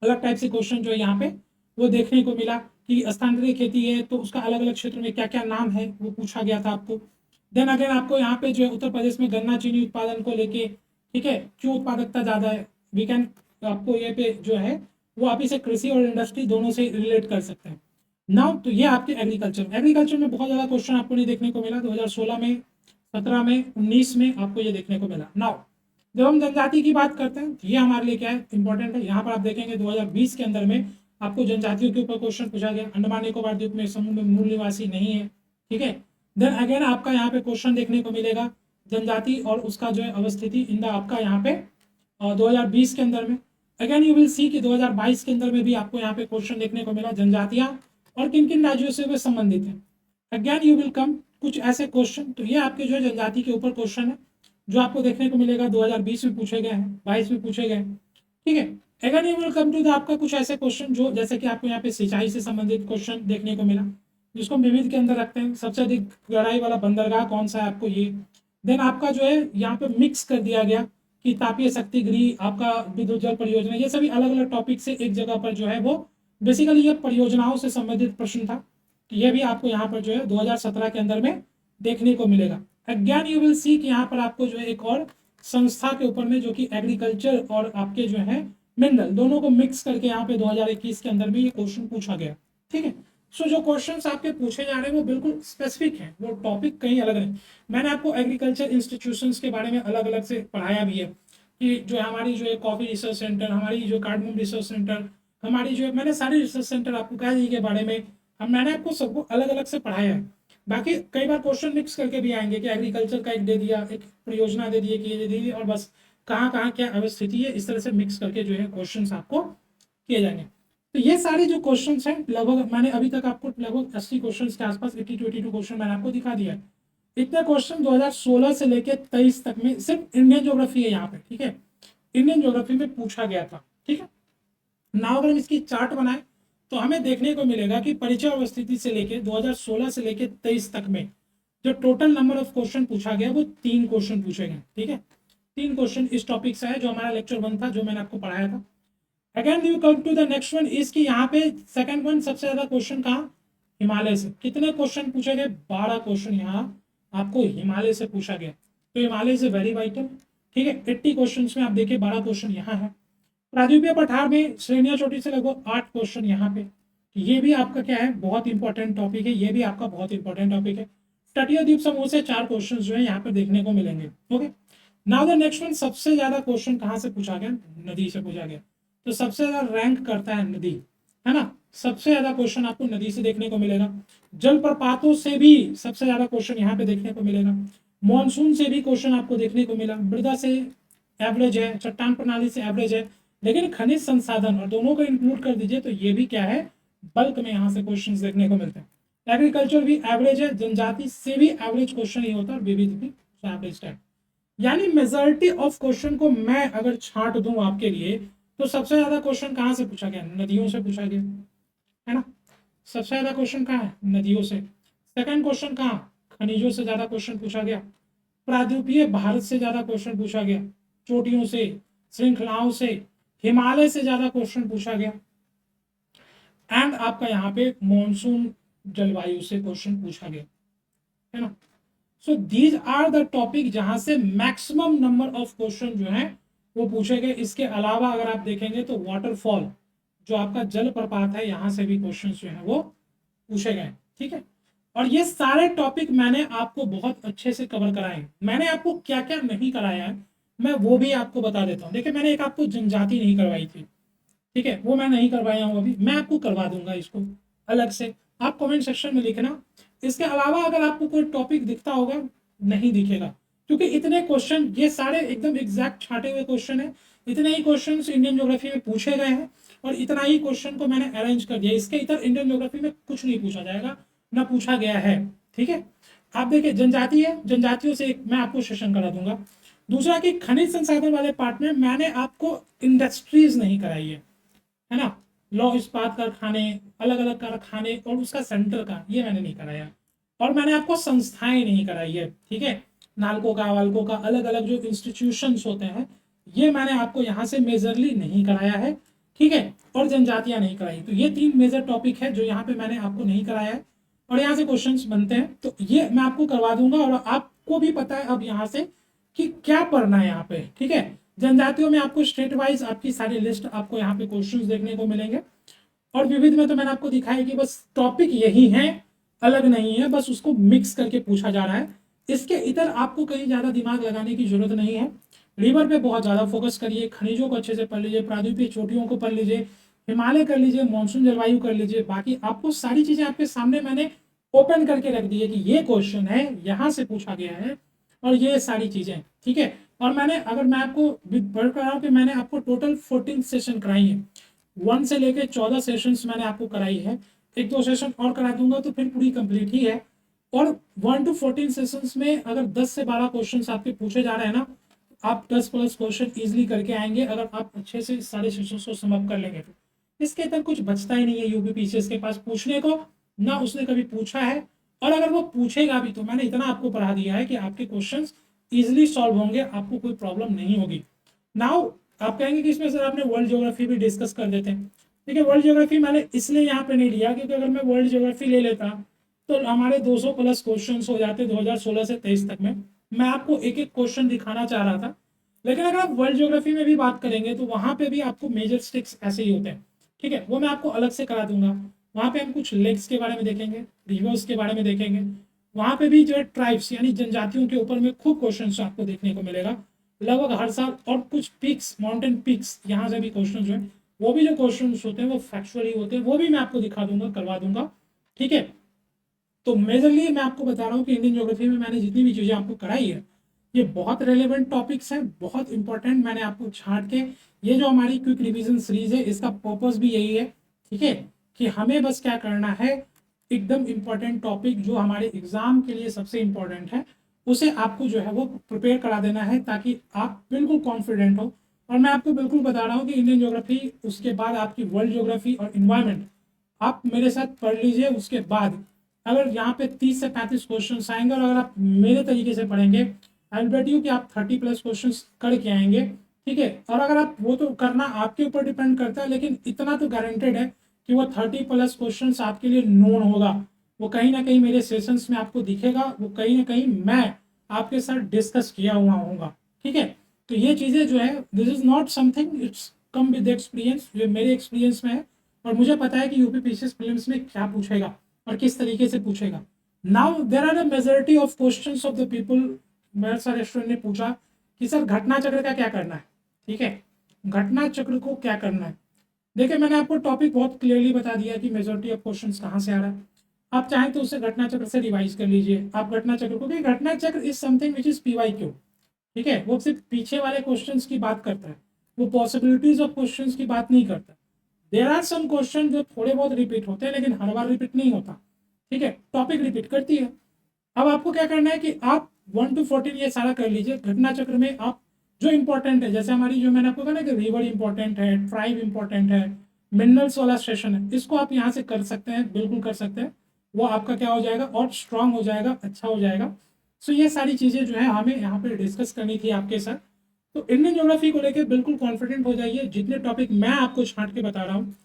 अलग टाइप से क्वेश्चन जो है यहाँ पे वो देखने को मिला कि स्थानांतरीय खेती है तो उसका अलग अलग क्षेत्र में क्या क्या नाम है वो पूछा गया था आपको। देन अगेन आपको यहाँ पे जो है उत्तर प्रदेश में गन्ना चीनी उत्पादन को लेके, ठीक है, क्यों उत्पादकता ज्यादा है, वी कैन, आपको ये पे जो है वो आप इसे कृषि और इंडस्ट्री दोनों से रिलेट कर सकते हैं। नाउ तो ये आपके एग्रीकल्चर में बहुत ज्यादा क्वेश्चन आपको नहीं देखने को मिला। 2016 में, 17 में, 19 में आपको ये देखने को मिला। नाउ जब हम जनजाति की बात करते हैं तो ये हमारे लिए क्या है, इंपॉर्टेंट है। यहाँ पर आप देखेंगे 2020 के अंदर में आपको जनजातियों के ऊपर क्वेश्चन पूछा गया। अंडमान निकोबार द्वीप में समूह में मूल निवासी नहीं है, ठीक है। देन अगेन आपका यहाँ पे क्वेश्चन देखने को मिलेगा जनजाति और उसका जो है अवस्थिति इन द आपका यहाँ पे 2020 के अंदर में। अगेन यू विल सी कि 2022 के अंदर में भी आपको यहाँ पे क्वेश्चन देखने को मिला जनजातियां और किन किन राज्यों से वे संबंधित है। अगेन यू विल कम कुछ ऐसे क्वेश्चन। तो ये आपके जो है जनजाति के ऊपर क्वेश्चन है जो आपको देखने को मिलेगा 2020 में पूछे गए हैं, 22 में पूछे गए, ठीक है। Again you will come to the आपका कुछ ऐसे क्वेश्चन जो जैसे कि आपको यहाँ पे सिंचाई से संबंधित क्वेश्चन देखने को मिला, जिसको हम विविध के अंदर रखते हैं। सबसे अधिक गहराई वाला बंदरगाह कौन सा है आपको ये। देन आपका जो है यहाँ पे मिक्स कर दिया गया कि तापीय शक्ति गृह, आपका विद्युत जल परियोजना, ये सभी अलग अलग टॉपिक से एक जगह पर जो है वो बेसिकली ये परियोजनाओं से संबंधित प्रश्न था। तो ये भी आपको यहाँ पर जो है 2017 के अंदर में देखने को मिलेगा। अगेन यू विल सी कि यहाँ पर आपको जो है एक और संस्था के ऊपर में जो कि एग्रीकल्चर और आपके जो है मिनरल दोनों को मिक्स करके यहाँ पे 2021 के अंदर में ये क्वेश्चन पूछा गया, ठीक है। सो जो क्वेश्चंस आपके पूछे जा रहे हैं वो बिल्कुल स्पेसिफिक हैं, वो टॉपिक कहीं अलग है। मैंने आपको एग्रीकल्चर इंस्टीट्यूशंस के बारे में अलग अलग से पढ़ाया भी है कि जो हमारी जो है कॉफी रिसर्च सेंटर, हमारी जो कार्डमम रिसर्च सेंटर, हमारी जो है, मैंने सारे रिसर्च सेंटर आपको कहा जी के बारे में मैंने आपको सबको अलग अलग से पढ़ाया है। बाकी कई बार क्वेश्चन मिक्स करके भी आएंगे कि एग्रीकल्चर का एक दे दिया, एक परियोजना दे दी कि ये दे दी, और बस कहाँ कहाँ क्या अवस्थिति है, इस तरह से मिक्स करके जो है क्वेश्चन आपको किए जाएंगे। तो ये सारे जो क्वेश्चंस हैं लगभग मैंने अभी तक आपको लगभग 80 क्वेश्चंस के आसपास 80 to 82 क्वेश्चन मैंने आपको दिखा दिया है। इतने क्वेश्चन 2016 से लेके 23 तक में सिर्फ इंडियन ज्योग्राफी है यहाँ पे, ठीक है, इंडियन ज्योग्राफी में पूछा गया था, ठीक है। नाउ अगर हम इसकी चार्ट बनाए तो हमें देखने को मिलेगा कि परिचय और स्थिति से लेके 2016 से लेके 23 तक में जो टोटल नंबर ऑफ क्वेश्चन पूछा गया वो 3 क्वेश्चन पूछे गए, ठीक है। 3 क्वेश्चन इस टॉपिक से है जो हमारा लेक्चर 1 था, जो मैंने आपको पढ़ाया था। Again you come to the next one is कि यहाँ पे सेकंड वन सबसे ज्यादा क्वेश्चन कहाँ, हिमालय से। कितने क्वेश्चन पूछे गए, 12 क्वेश्चन यहाँ आपको हिमालय से पूछा गया। तो हिमालय से वेरी वाइटल, ठीक है। 80 क्वेश्चन में आप देखिए 12 क्वेश्चन यहाँ है। प्रारूपीय पठार में श्रेणियां छोटी से लगभग 8 क्वेश्चन यहाँ पे। ये भी आपका क्या है, बहुत इंपॉर्टेंट टॉपिक है, ये भी आपका बहुत इंपॉर्टेंट टॉपिक है। तटीय द्वीप समूह से 4 क्वेश्चन जो है यहाँ पे देखने को मिलेंगे। Okay, now the next one, सबसे ज्यादा क्वेश्चन कहाँ से पूछा गया? नदी से पूछा गया। तो सबसे ज्यादा रैंक करता है नदी, है ना। सबसे ज्यादा क्वेश्चन आपको नदी से देखने को मिलेगा। जलप्रपातों से भी सबसे ज्यादा क्वेश्चन यहाँ पे देखने को मिलेगा। मॉनसून से भी क्वेश्चन आपको देखने को मिला। मृदा से एवरेज है, चट्टान प्रणाली से एवरेज है, लेकिन खनिज संसाधन और दोनों को इंक्लूड कर दीजिए तो ये भी क्या है, बल्क में यहाँ से क्वेश्चन देखने को मिलते हैं। एग्रीकल्चर भी एवरेज है, जनजाति से भी एवरेज क्वेश्चन ही होता है, विविध भी एवरेज टाइप। यानी मेजॉरिटी ऑफ क्वेश्चन को मैं अगर छांट दूं आपके लिए तो सबसे ज्यादा क्वेश्चन कहाँ से पूछा गया? नदियों से पूछा गया, है ना। सबसे ज्यादा क्वेश्चन कहाँ है? नदियों से। सेकंड क्वेश्चन कहाँ? खनिजों से ज्यादा क्वेश्चन पूछा गया। प्रायद्वीपीय भारत से ज्यादा क्वेश्चन पूछा गया, चोटियों से, श्रृंखलाओं से, हिमालय से ज्यादा क्वेश्चन पूछा गया। एंड आपका यहाँ पे मॉनसून जलवायु से क्वेश्चन पूछा गया, है ना। So these are the topic जहां से मैक्सिमम नंबर ऑफ क्वेश्चन जो है वो पूछे गए। इसके अलावा अगर आप देखेंगे तो वाटरफॉल जो आपका जलप्रपात है, यहाँ से भी क्वेश्चन जो है वो पूछे गए, ठीक है। और ये सारे टॉपिक मैंने आपको बहुत अच्छे से कवर कराए। मैंने आपको क्या क्या नहीं कराया है मैं वो भी आपको बता देता हूँ। देखिए, मैंने एक आपको जनजाति नहीं करवाई थी, ठीक है, वो मैं नहीं करवाया हूँ, अभी मैं आपको करवा दूंगा इसको अलग से। आप कमेंट सेक्शन में लिखना। इसके अलावा अगर आपको कोई टॉपिक दिखता होगा, नहीं दिखेगा, क्योंकि इतने क्वेश्चन ये सारे एकदम एग्जैक्ट छाटे हुए क्वेश्चन है। इतने ही क्वेश्चन इंडियन ज्योग्राफी में पूछे गए हैं और इतना ही क्वेश्चन को मैंने अरेंज कर दिया। इसके इधर इंडियन ज्योग्राफी में कुछ नहीं पूछा जाएगा, ना पूछा गया है, ठीक है। आप देखिए, जनजाति है, जनजातियों से एक मैं आपको सेशन करा दूंगा। दूसरा कि खनिज संसाधन वाले पार्ट में मैंने आपको इंडस्ट्रीज नहीं कराई है ना। लौह इस्पात कारखाने, अलग अलग कारखाने और उसका सेंटर का, ये मैंने नहीं कराया। और मैंने आपको संस्थाएं नहीं कराई है, ठीक है। नालको का, वाल्को का, अलग अलग जो इंस्टीट्यूशंस होते हैं, ये मैंने आपको यहाँ से मेजरली नहीं कराया है, ठीक है। और जनजातियां नहीं कराई। तो ये 3 मेजर टॉपिक है जो यहाँ पे मैंने आपको नहीं कराया है और यहाँ से क्वेश्चंस बनते हैं, तो ये मैं आपको करवा दूंगा। और आपको भी पता है अब यहाँ से कि क्या पढ़ना है यहाँ पे, ठीक है। जनजातियों में आपको स्टेट वाइज आपकी सारी लिस्ट आपको यहाँ पे क्वेश्चंस देखने को मिलेंगे। और विविध में तो मैंने आपको दिखाया कि बस टॉपिक यही है, अलग नहीं है, बस उसको मिक्स करके पूछा जा रहा है। इसके इधर आपको कहीं ज्यादा दिमाग लगाने की जरूरत नहीं है। रिवर पे बहुत ज्यादा फोकस करिए, खनिजों को अच्छे से पढ़ लीजिए, प्रायद्वीपीय चोटियों को पढ़ लीजिए, हिमालय कर लीजिए, मानसून जलवायु कर लीजिए। बाकी आपको सारी चीजें आपके सामने मैंने ओपन करके रख दी है कि ये क्वेश्चन है, यहाँ से पूछा गया है और ये सारी चीजें, ठीक है। और मैंने अगर मैं आपको बढ़ कर रहा हूँ कि मैंने आपको टोटल 14 सेशन कराई है, 1 से लेके 14 सेशंस मैंने आपको कराई है। 1-2 सेशन और करा दूंगा तो फिर पूरी कंप्लीट ही है। और 1 to 14 सेशंस में अगर 10 से 12 क्वेश्चन आपके पूछे जा रहे हैं ना, आप 10 प्लस क्वेश्चन इजिली करके आएंगे अगर आप अच्छे से सारे सेशंस को समअप कर लेंगे तो। इसके अंदर कुछ बचता ही नहीं है यूपीपीसीएस के पास पूछने को, ना उसने कभी पूछा है। और अगर वो पूछेगा भी तो मैंने इतना आपको पढ़ा दिया है कि आपके क्वेश्चन इजिली सॉल्व होंगे, आपको कोई प्रॉब्लम नहीं होगी। नाउ आप कहेंगे कि इसमें सर आपने वर्ल्ड ज्योग्राफी भी डिस्कस कर देते हैं। देखिए, वर्ल्ड ज्योग्राफी मैंने इसलिए यहाँ पे नहीं लिया क्योंकि अगर मैं वर्ल्ड ज्योग्राफी ले लेता तो हमारे 200 प्लस क्वेश्चंस हो जाते 2016 से 23 तक में। मैं आपको एक एक क्वेश्चन दिखाना चाह रहा था, लेकिन अगर आप वर्ल्ड ज्योग्राफी में भी बात करेंगे तो वहां पे भी आपको मेजर स्टिक्स ऐसे ही होते हैं, ठीक है। वो मैं आपको अलग से करा दूंगा। वहां पे हम कुछ लेक्स के बारे में देखेंगे, रिवर्स के बारे में देखेंगे। वहां पे भी जो है ट्राइब्स यानी जनजातियों के ऊपर में खूब क्वेश्चन आपको देखने को मिलेगा लगभग हर साल। और कुछ पिक्स, माउंटेन पिक्स, यहाँ से भी क्वेश्चन जो है वो भी जो क्वेश्चन होते हैं वो फैक्चुअली होते हैं, वो भी मैं आपको दिखा दूंगा, करवा दूंगा, ठीक है। तो मेजरली मैं आपको बता रहा हूँ कि इंडियन ज्योग्राफी में मैंने जितनी भी चीजें आपको कराई है ये बहुत रेलेवेंट टॉपिक्स हैं, बहुत इंपॉर्टेंट। मैंने आपको छांट के, ये जो हमारी क्विक रिवीजन सीरीज है इसका पर्पस भी यही है, ठीक है, कि हमें बस क्या करना है, एकदम इंपॉर्टेंट टॉपिक जो हमारे एग्जाम के लिए सबसे इंपॉर्टेंट है उसे आपको जो है वो प्रिपेयर करा देना है ताकि आप बिल्कुल कॉन्फिडेंट हो। और मैं आपको बिल्कुल बता रहा हूँ कि इंडियन ज्योग्राफी, उसके बाद आपकी वर्ल्ड ज्योग्राफी और इन्वायरमेंट आप मेरे साथ पढ़ लीजिए। उसके बाद अगर यहाँ पे 30 से 35 क्वेश्चन आएंगे और अगर आप मेरे तरीके से पढ़ेंगे, आई विल बेट यू कि आप 30 प्लस क्वेश्चन करके आएंगे, ठीक है। और अगर आप, वो तो करना आपके ऊपर डिपेंड करता है, लेकिन इतना तो गारंटेड है कि वो 30 प्लस क्वेश्चन आपके लिए नोन होगा। वो कहीं ना कहीं मेरे सेशंस में आपको दिखेगा, वो कहीं ना कहीं मैं आपके साथ डिस्कस किया हुआ होगा, ठीक है। तो ये चीज़ें जो है, this is not something, it's come with experience, जो मेरे एक्सपीरियंस में है। और मुझे पता है कि यूपी पीसीएस प्रीलिम्स में क्या पूछेगा और किस तरीके से पूछेगा। Now there are a majority of questions of the people, बहुत सारे स्टूडेंट ने पूछा कि सर घटना चक्र का क्या करना है, ठीक है, घटना चक्र को क्या करना है। देखिए मैंने आपको टॉपिक बहुत क्लियरली बता दिया कि मेजोरिटी ऑफ क्वेश्चंस कहाँ से आ रहा है। आप चाहें तो उसे घटना चक्र से रिवाइज कर लीजिए। आप घटना चक्र को, कि घटना चक्र is something which is PYQ, ठीक है, वो सिर्फ पीछे वाले क्वेश्चंस की बात करता है, वो पॉसिबिलिटीज ऑफ क्वेश्चंस की बात नहीं करता। देर आर सम क्वेश्चन जो थोड़े बहुत रिपीट होते हैं लेकिन हर बार रिपीट नहीं होता, ठीक है, टॉपिक रिपीट करती है। अब आपको क्या करना है कि आप 1 to 14 ये सारा कर लीजिए। घटना चक्र में आप जो इंपॉर्टेंट है, जैसे हमारी जो मैंने आपको कहा ना कि रिवर इंपॉर्टेंट है, ट्राइब इंपॉर्टेंट है, मिनरल्स वाला सेशन है, इसको आप यहाँ से कर सकते हैं, बिल्कुल कर सकते हैं। वो आपका क्या हो जाएगा, और स्ट्रांग हो जाएगा, अच्छा हो जाएगा। सो ये सारी चीज़ें जो है हमें यहाँ पे डिस्कस करनी थी आपके साथ। तो इंडियन ज्योग्राफी को लेकर बिल्कुल कॉन्फिडेंट हो जाइए। जितने टॉपिक मैं आपको छांट के बता रहा हूँ,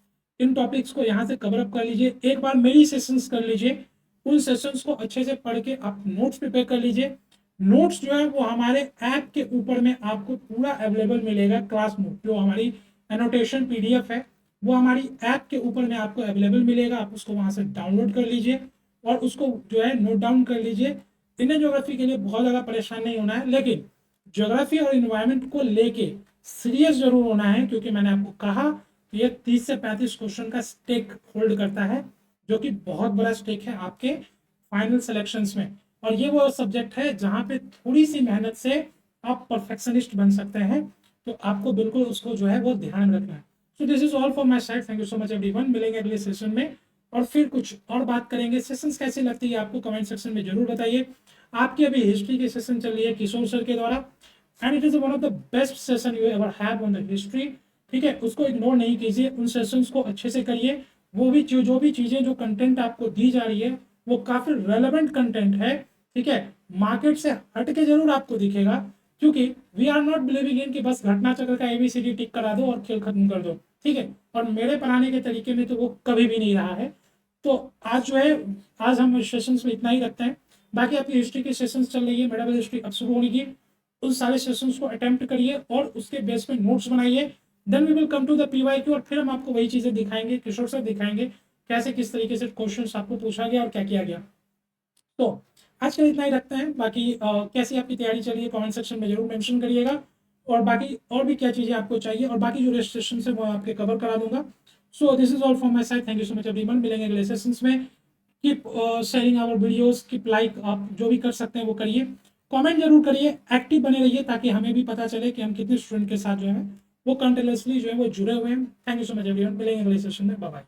इन टॉपिक्स को यहाँ से कवर अप कर लीजिए। एक बार मेरी सेशंस कर लीजिए, उन सेशंस को अच्छे से पढ़ के आप नोट्स प्रिपेयर कर लीजिए। नोट्स जो है वो हमारे ऐप के ऊपर में आपको पूरा अवेलेबल मिलेगा। क्लास नोट जो हमारी एनोटेशन PDF है, वो हमारी ऐप के ऊपर में आपको अवेलेबल मिलेगा। आप उसको वहाँ से डाउनलोड कर लीजिए और उसको जो है नोट डाउन कर लीजिए। इंडियन ज्योग्राफी के लिए बहुत ज़्यादा परेशान नहीं होना है, लेकिन ज्योग्राफी और इन्वायरमेंट को लेके सीरियस जरूर होना है, क्योंकि मैंने आपको कहा ये 30 से 35 क्वेश्चन का स्टेक होल्ड करता है, जो कि बहुत बड़ा स्टेक है आपके फाइनल सिलेक्शंस में। और ये वो सब्जेक्ट है जहाँ पे थोड़ी सी मेहनत से आप परफेक्शनिस्ट बन सकते हैं, तो आपको बिल्कुल उसको जो है वो ध्यान में रखना है। सो this is all for my side, thank you so much everyone. मिलेंगे अगले सेशन में और फिर कुछ और बात करेंगे। सेशंस कैसी लगती है आपको कमेंट सेक्शन में जरूर बताइए। आपकी अभी हिस्ट्री की सेशन चल रही है किशोर सर के द्वारा, and it is one of the best session you ever have on the history, ठीक है, उसको इग्नोर नहीं कीजिए, उन सेशंस को अच्छे से करिए। वो भी जो भी चीज़ें जो कंटेंट आपको दी जा रही है वो काफ़ी रेलेवेंट कंटेंट है, ठीक है, मार्केट से हट के जरूर आपको दिखेगा, क्योंकि we are not believing in कि बस घटना चक्र का ABCD टिक करा दो और खेल खत्म कर दो, ठीक है, और मेरे पढ़ाने के तरीके में तो वो कभी भी नहीं रहा है। तो आज जो है, आज हम सेशंस में इतना ही रखते हैं। बाकी आपकी हिस्ट्री की सेशंस चल रही है, मेडिवल हिस्ट्री अब शुरू होने की, उन सारे सेशंस को अटेम्प्ट करिए और उसके बेस पे नोट्स बनाइए। Then we will come to the PYQ और फिर हम आपको वही चीजें दिखाएंगे, किशोर सर दिखाएंगे कैसे किस तरीके से क्वेश्चंस आपको पूछा गया और क्या किया गया। तो आज के लिए इतना ही रखते हैं। बाकी कैसी आपकी तैयारी चल रही है कमेंट सेक्शन में जरूर मेंशन करिएगा, और बाकी और भी क्या चीज़ें आपको चाहिए और बाकी जो रजिस्ट्रेशन है वो आपके कवर करा दूंगा। So this is all from my side, thank you so much everyone. मिलेंगे अगले सेशंस में। Keep sharing our videos, keep like, आप जो भी कर सकते हैं वो करिए, कमेंट जरूर करिए, एक्टिव बने रहिए ताकि हमें भी पता चले कि हम कितने स्टूडेंट के साथ जो है वो कंटिन्यूसली जो है वो जुड़े हुए हैं। Thank you so much everyone. मिलेंगे अगले सेशन में, बाय बाय।